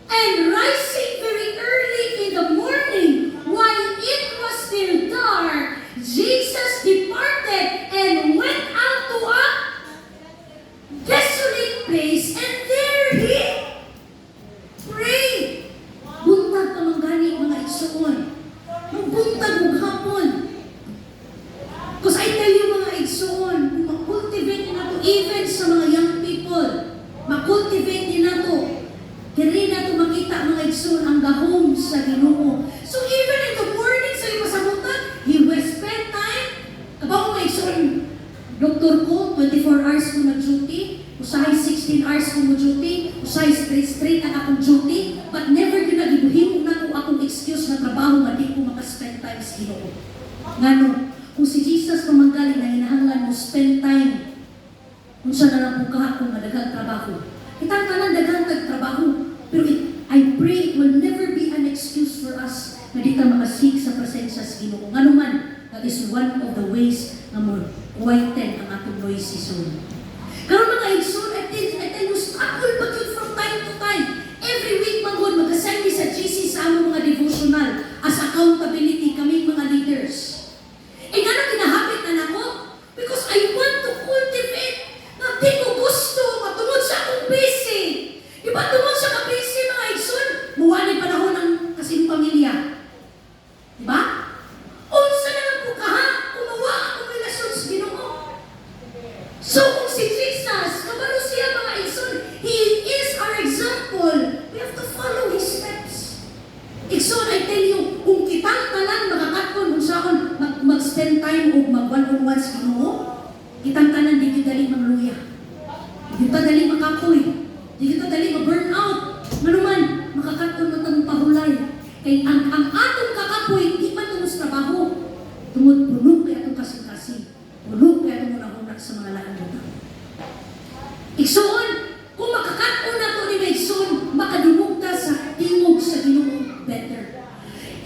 And rising very early in the morning, while it was still dark, Jesus departed and went out to a desolate place, and there he prayed. Buntag ka manggani mga igsuon. Buntag og hapon. Because I tell you mga igsuon, kung makultivate na to even sa mga young people, makultivate din na to, kaya na to makita mga igsuon ang gahom sa Ginoo. So even in the morning sa iyo masamutan, he will spend time. Kabaw mga igsuon, doktor ko, 24 hours ko nag-duty, usahay 16 hours ko mo-duty, usahay straight ang akong duty, but never yun nagibuhin na ko akong excuse na trabaho nga di ko makaspend time sa Ginoo. Ngano, kung si Jesus pamanggaling na hinahanglan mo spend time, kung siya na lang kung kahapon na daghang trabaho. Kitang tanan daghang trabaho, pero I pray it will never be an excuse for us na di ka makasig sa presensya sa Ginoo. Ngano man, that is one of the ways na mo whiten ang atong noisy soul. Karon mga igsoon, I tell you, struggle pa yun from time to time. Every week magod, mag-assign mi sa GC sa among mga devotional as accountability kami mga leaders. E nga na kinahapit na nako? Because I want to cultivate na di ko gusto matungod sa akong busy. Diba tungod sa buwan sa Ginoo, kitang tanan di kita dali magluya. Di kita dali makapoy. Di kita dali ma-burn out. Manuman, makakaton mo tang pahulay. Kay ang atong kakapoy, di man tungos trabaho. Tungod puno kay atong kasing-kasing. Puno kay atong unang-una sa mga lakan-lutan. Igsoon, kung makakaton na to ni Igsoon, makadumugta sa tingog sa Ginoo better.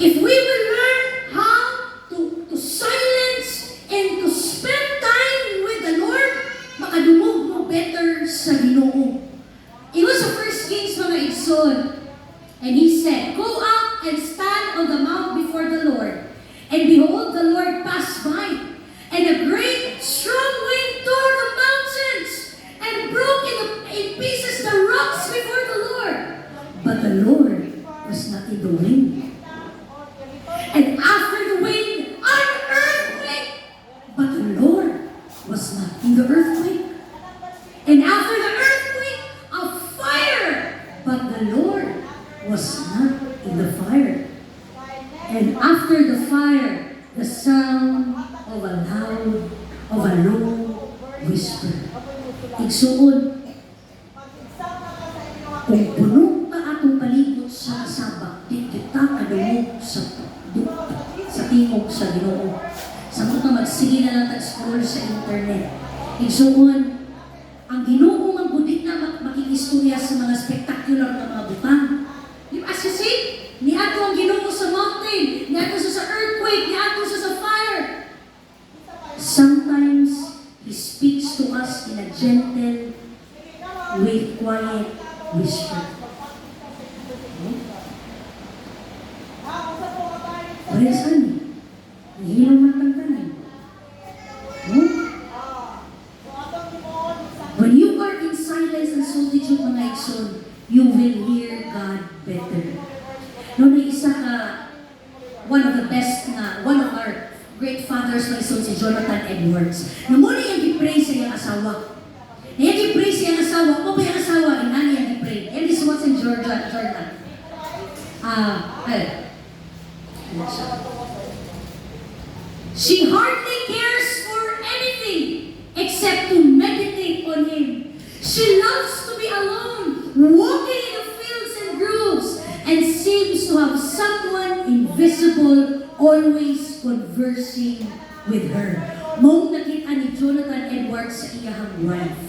If we will learn how to silence and to spend time with the Lord, makadumog mo better sa Ginoo. It was the first Kings mga Igsoon. And he said, "Go up and stand on the mount before the Lord. And behold, the Lord passed by, and a great strong wind tore the mountains and broke in pieces the rocks before the Lord. But the Lord was not in the wind. And after the wind, an earthquake. But the Lord was not in the earthquake. And after the earthquake, a fire. But the Lord was not in the fire. And after the fire, the sound of a low whisper." Igsuon, kung puno ka atong palibot sa kasaba, di kita kadungog sa tingog sa Ginoo. Sa mga magsige na lang tag-scroll sa internet. Igsuon, ang Ginoo magbudit na makikistorya sa mga spectacular na mga butang. As you see, ni ato ang Ginoo sa mountain, ni ato sa earthquake, ni ato sa fire. Sometimes, He speaks to us in a gentle, with quiet whisper. Wala saan? Nahihilong matanggalan. When you are in silence and solitude, mga Igsoon, you will hear God better. Noon ay isa ka, one of the best na, one of our great fathers na Igsoon, si Jonathan Edwards. Na muna yung i-pray sa iyang asawa. Na yung i-pray sa iyang asawa, o ba yung asawa, inani yung i-pray. And this was in Jordan. She hardly cares for anything except to meditate on Him. She loves to be alone, walking in the fields and groves, and seems to have someone invisible always conversing with her. Mong nakita ni Jonathan Edwards sa iyahang wife.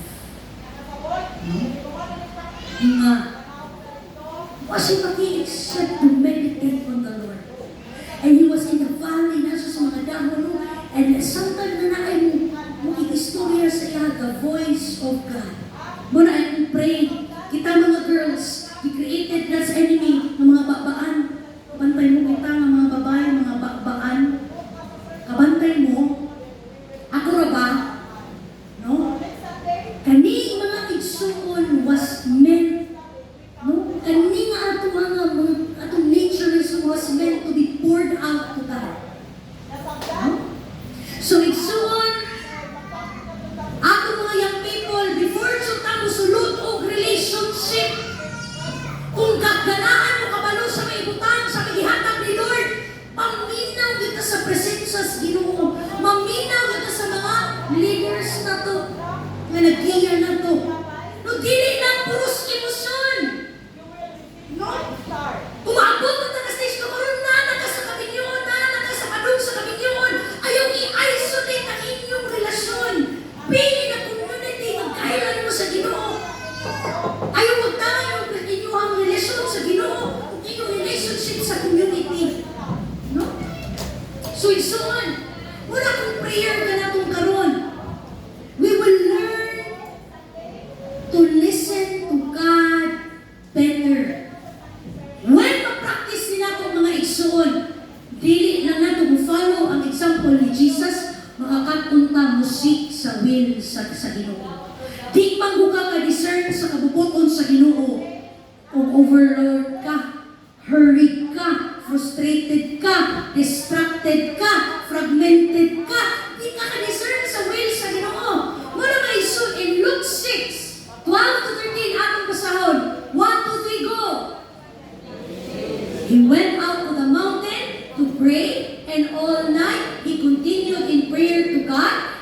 Nga, kasi maki-except to meditate on the Lord. And he was in the valley, nasa sa mga dahon, and sometimes na ay istorya sa iya, the voice of God. Muna ay pray, kita mga girls, He created God's enemy ng mga bakbaan. Kabantay mo kita ng mga babae, mga bakbaan. Kabantay mo, ako ra ba? No? Kani mga Igsoon was meant, no? Kani nga ato mga atong nature was meant to be poured out to God. No? So Igsoon, ato mga young people, before sa sulod o relationship, kung kagalaan mo kabalo sa maibutan, sa magihatag ni Lord, paminaw kita sa presensya sa Ginoo. Maminaw kita sa mga leaders na to, na nag-clear na to. No, dili lang puros emosyon. No? Umaabot mo na stage ka karon na naka sa kabinyon, na naka sa padung sa kabinyon. Ayaw i-isolate ang inyong relasyon. Pili na community, magkailan mo sa Ginoo. Ayaw magtayo ang inyong relasyon sa Ginoo, ang inyong relationship sa community. No? So, Igsoon, wala kong prayer ka na kung karon. We will learn to listen to God better. When ma-practice nila itong mga Igsoon, dili lang nato follow ang example ni Jesus, makakapunta musik sa will sa Ginoo. Di man ka discern sa kabubuton sa Ginoo. O overload ka, hurried ka, frustrated ka, distracted ka, fragmented ka. Di ka discern sa will sa Ginoo. Muna may Igsoon in Luke 6, 12 to 13, atong basahon. 1, 2, 3, go! He went out to the mountain to pray, and all night he continued in prayer to God.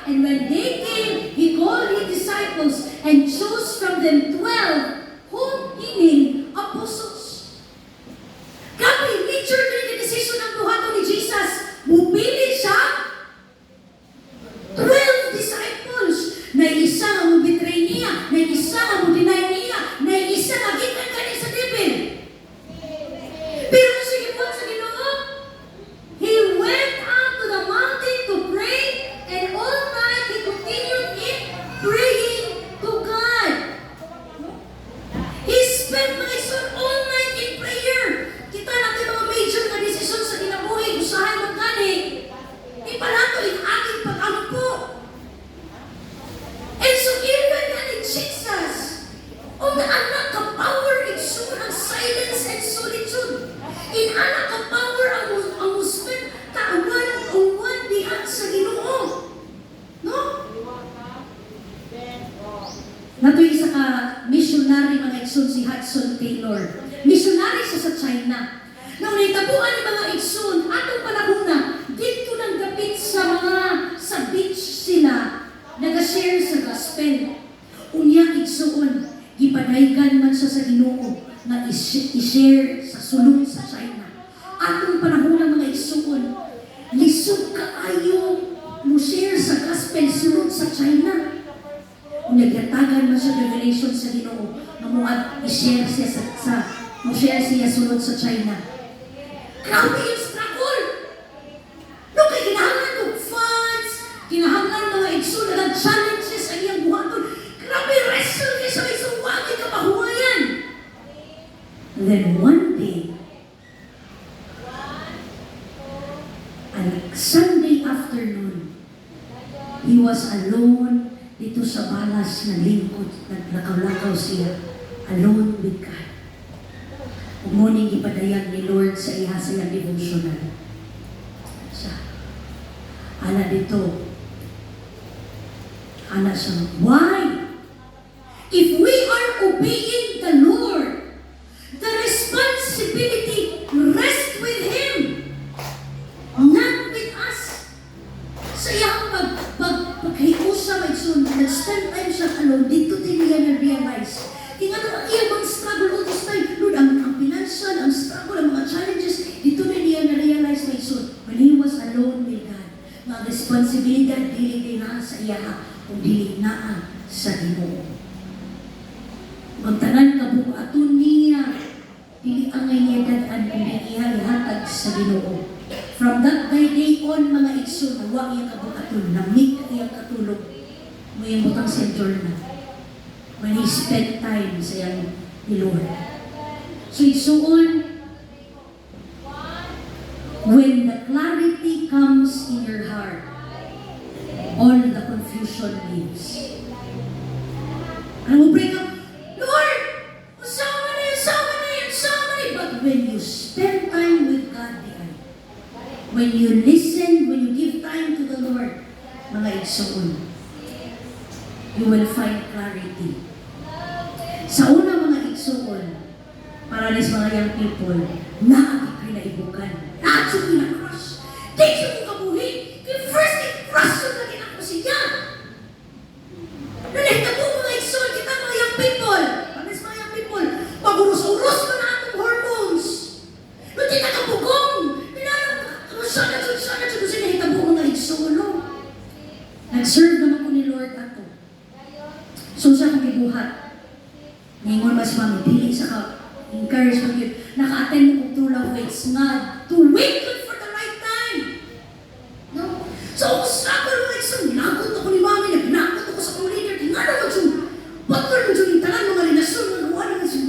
Ecuador. Missionary siya sa China. Nang naitabuan ni mga igsoon, atong panahon na, dito nang dapit sa beach sila, nag-share sa gospel. Unya igsoon, gipanaygan man siya sa Ginoo na i-share sa sulong sa China. Atong panahon ng mga igsoon, lisod kaayo mo share sa gospel sulong sa China. Nagyatagan man siya revelation sa Ginoo na muad i-share siya mo-share siya sulod sa China. Grabe yung struggle! No, kay kinahanglan ng funds, kinahanglan mga igsoon na challenges ang iyang buhaton. Grabe wrestle niya sa isang wagi kapahuwayan. And then one day, an Sunday afternoon, he was alone dito sa balas na lingkod, naglakaw-lakaw siya, alone with God. Umuning ipadayag ni Lord sa iya sa iyang devotional. Siya, ana dito, ana siya, why? If we are obeying the Lord, the responsibility rests with Him, not with us. Sa iyang paghiusa, nag-spend time siya alone, dito din niya na-realize. Tingnan ang iyang mga struggle all this time. Lord, ang financial, ang struggle, ang mga challenges, dito na niya na-realize my son. When he was alone with God, mga responsibilidad, dili na sa iya, kung dili na sa Ginoo. Magtanan ka buong aton niya, dili ang niya dadaan, kung dili ihatag sa Ginoo. From that day on, mga igsoon, nawa iya ka buong aton, namig iya katulog, mo yung butang center na. When he spent time sa iyang ni Lord. So igsoon, when the clarity comes in your heart, all the confusion leaves. And we'll bring up, Lord, usama na. But when you spend time with God, when you listen, when you give time to the Lord, mga igsoon, you will find clarity. Sa una mga igsoon, para rin sa mga young people, naagit pinaibukan. Naagit pinakrush. Take yung kabuhi. First i-crush yung naging ako siya. Nalita po mga igsoon, kita mga young people. Para sa mga young people, pag-urus-urus mo na atong hormones. Nung kita kapugong, sana sinahita po mga igsoon. Nag-serve naman ko ni Lord ato. So siya kong ibuhat. Ngayon mas mamipili sa encouragement yun. Naka-attend mo kong true love waits nga to wait good for the right time. No? So, struggle mo isang nagot ako ni Mami, nagnakot ako sa kong leader. Nga naman siya, patol mo siya yung talan mga linasyon, magawa naman siya,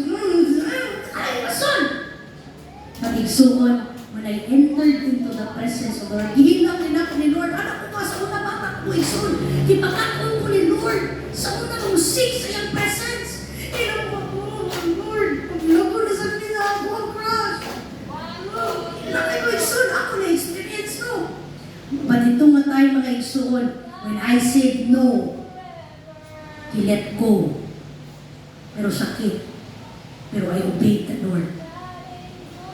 ay, rason. Mag-igsuon, when I entered into the presence of the Lord, gihinap din ako ni Lord, anak ko pa sa una bata ko igsuon, kipagkakon ko ni Lord, sa una kong seek sa iyang presence. But ito nga tayo mga igsoon, when I said no, He let go. Pero sakit. Pero I obeyed the Lord.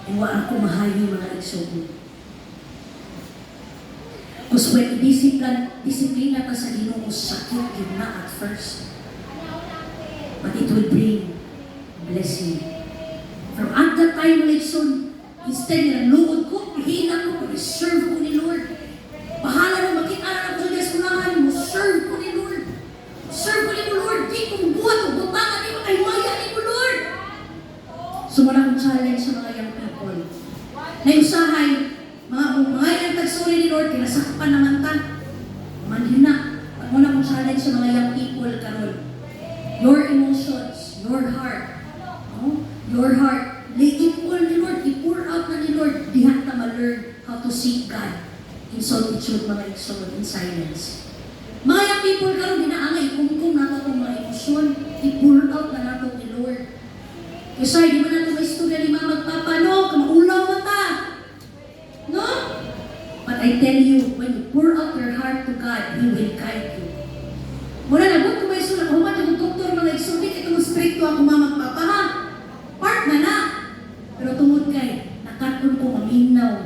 And wala ako mahayo mga igsoon. Because when disiplina ka sa Ginoo, sakit yun na at first. But it will bring blessing. From at that time mga igsoon, instead na luod ko, hina ko, serve ko ni Lord. Bahala na makita na ako sa eskwelahan mo, serve ko ni Lord. Serve ko ni Lord, di kong buhat o butangan, di makaywaya ni mo, Lord. So wala akong challenge sa mga young people. Na usahay, mga young tagsuri ni Lord, kinasakpan naman ta. Manhin na. Pag wala akong challenge sa mga young people, karon. Your emotions, your heart, no? Your heart, lay it all ni Lord, i-pour out na ni Lord, dihat na ma-learn how to seek God. In solitude, mga igsoon, in silence. Mga young people karon ginaangay, kung nato itong mga emosyon, i-pour out na nato ni Lord. Kasi di ba nato may istorya ni Mama Papa, no? Kamaulaw mata. No? But I tell you, when you pour out your heart to God, He will guide you. Muna na, kung may istorya, human yung doktor mga igsoon, ito mo straight to ako Mama Papa, ha? Part na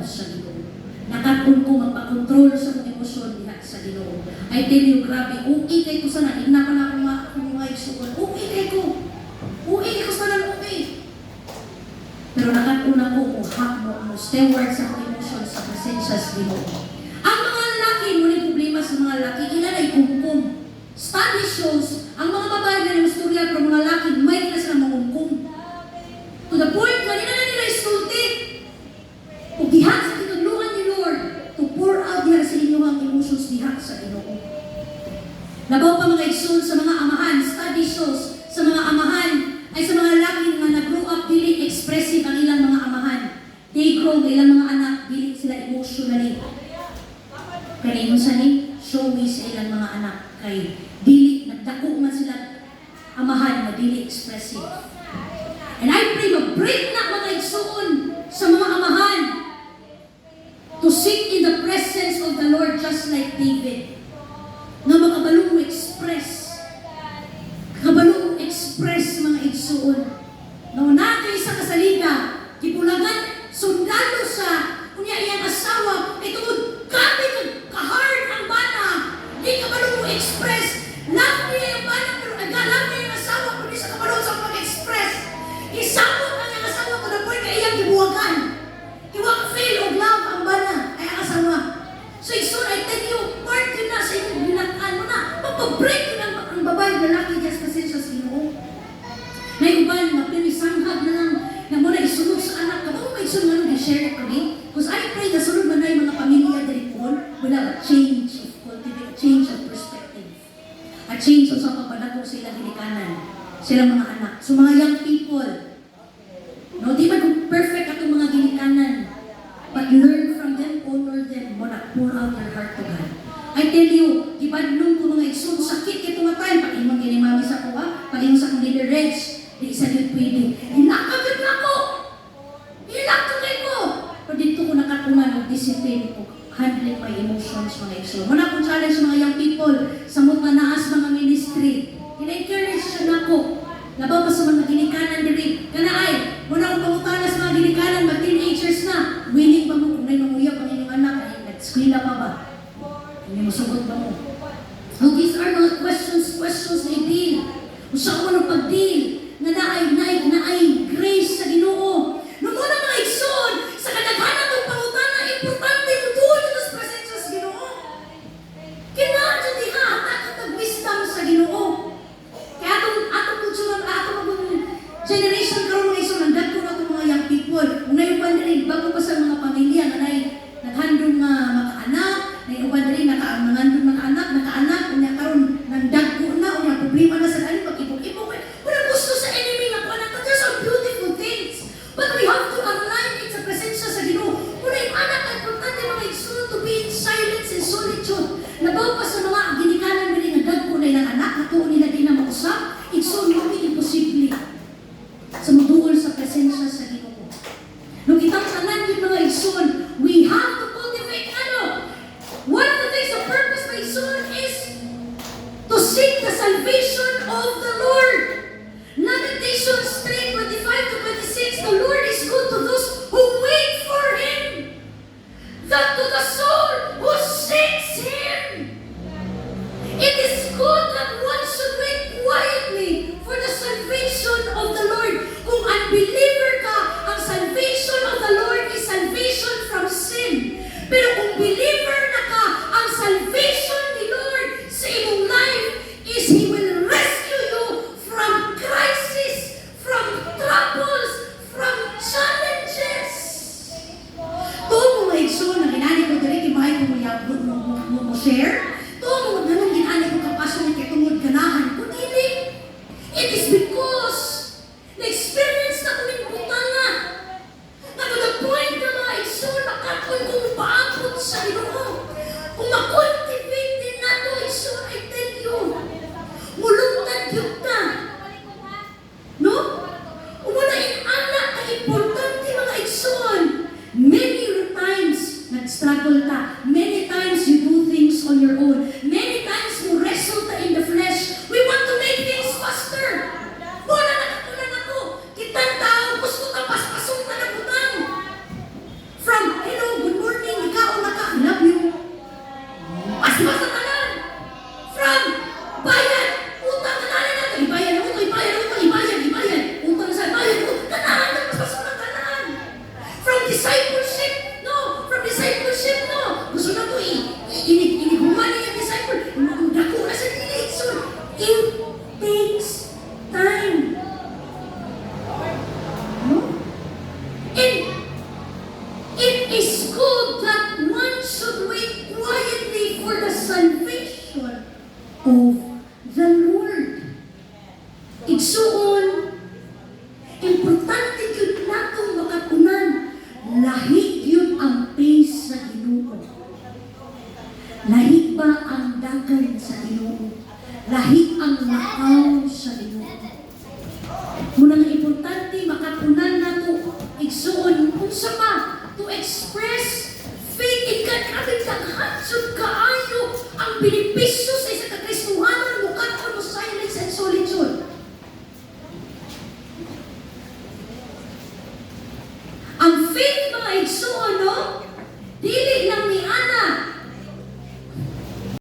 sa Ginoo. Nakatun ko magpakontrol sa mga emosyon diha sa Ginoo. I tell you, grabe, okay kay ko sana, ina pa na akong mga igsuon. Okay kay ko. Okay kay ko sana, okay. Pero nakatuna ko, mo steward sa mga emosyon sa presensya sa Ginoo. Ang mga lalaki, muli problema sa mga lalaki, ilan ay kumkum. Study shows, ang mga babae na ng istorya pero mga lalaki, may na silang mangumkum. To the point, kanina na nila isulti. Kung diha sa tinudluhan ni Lord, to pour out diha sa inyong emotions diha sa Ginoo. Nabaw pa mga igsoon sa mga amahan, study shows, sa mga amahan, ay sa mga lalaki nga nag-grow up, dili expressive ang ilang mga amahan. They grow, ang ilang mga anak, dili sila emotionally. Kanino sa ni, showy sa ilang mga anak. Kay dili, nagdako man sila amahan na dili expressive. And I pray, mag-break na mga igsoon sa mga amahan to sit in the presence of the Lord just like David. Na makabalong mo express. Kabalong express mga igsoon. Nauna kayo sa kasaliga, kipulagan, sundalo sa kunya iyang asawa, itungod, gabi ka-hard ang bana. Di kabalong mo express. Love niya yung bana, pero love niya yung asawa, pero di sa kabalong sa mag-express. Isabot ang iyang asawa ko na po na iyang gibuwagan. Iwag feel of love ang bana, ay ang asawa. So igsoon, I tell you, part yun na sa inyong binataan mo na, mapag-break yun ang babae, lalaki, just pasensya sa Ginoo. Na iban, na pinisanghag na lang, na muna isunod sa anak. Kapag may isunod na i-share ko ni, because I pray na sunod man na yung mga pamilya dali po, wala a change of cultivate, a change of perspective. A change of sa papadako sa ilang hinikanan, silang mga anak. So mga young people, no, di ba kung perfect atong mga ginikanan, but learn from them, honor them, muna pour out your heart to God. I tell you, ibadlong ko mga igsoon, sakit kito nga tayo, pag imang ginimami sa kuha, pag imang sa kong leader Reg, di isa din pwede. Hinakagod na ko! Hinakagod ko! Pero dito ko nakatungan o discipline ko, handling my emotions mga igsoon. Muna akong challenge mga young people, sa mga naas mga ministry, ina-encourage siya na ko. Labaw pa sa mga ginikanan diri. Kana ay, muna akong pangutana sa mga ginikanan, mga teenagers na, willing ba mo kung may manguyap ang inyong anak, ay nag-skwila pa ba? Hindi mo sugot ba mo? So these are mga questions na i-deal. Kung saan mo pag-deal, na naay grace sa Ginoo. Nung muna mga igsoon, sa kadaghanan ng pangutana, importante ko doon sa presensya sa Ginoo. Kailangan di ha, at wisdom sa Ginoo. Kaya atong kultura, atong generation karon mga igsoon, ang dagko na itong mga young people. Kung naiuban rin, bago pa sa mga pamilya, na naghandong makaanak, naiuban rin, nakaandong makaanak, unya karon nang dagko na, unya problema na sa anin, pag-ipok-ipok. Wala gusto sa enemy na po, those are beautiful things. But we have to align it sa presensya sa Ginoo. Muna yung anak, ang importante mga igsoon to be in silence and solitude. Nabaw pa sa mga ginikanan nila nga dagko na ilang anak, katuon nila din na mausap, igsoon mo imposible. Sa muduol sa presensya sa Ginoo. Nung kitang tanan yung mga igsoon, we have to cultivate one of the things, the purpose of igsoon is to seek the salvation of the Lord. Lamentations 3:25-26, the Lord is good to those who wait for Him, that to the soul who seeks Him. It is good that one should wait quietly for the salvation of the Lord. Kung unbeliever ka, ang salvation of the Lord is salvation from sin. Pero kung believer na ka, ang salvation ni Lord sa iyong life is He will rescue you from crisis, from troubles, from challenges. Ito mga igsoon na ginani ko dili kimahay ko mo share. Ito mga ganun ginani ko kapasyon na kitungod ganahan ko dili. It is because na-experience na kaming butanga. Na to the point na mga igsoon nakatoy kung paabot sa Ginoo. Kung makultivate din na ito igsoon, I tell you, mulungtad yun na. No? Umuna anak ang importante mga igsoon. Many times nag-struggle ka. Many times you do things on your own. discipleship, no. From discipleship, no. Gusto na to iniguman niya disciple. Dako na sa dili. So, it takes time. No? And it is good that one should wait quietly for the salvation of the Lord. Igsuon, importante yun natong makatunan. Lahi yun ang pace sa Ginoo. Lahi ba ang dagan sa Ginoo? Lahi ang lakaw sa Ginoo. Munang importante makatunan nato igsuon unsa ba to express faith in God. Grabe kaghansod kaayo ang benepisyo sa isa ka Kristohanon mukaon mo silence and solitude. Ang faith mga igsuon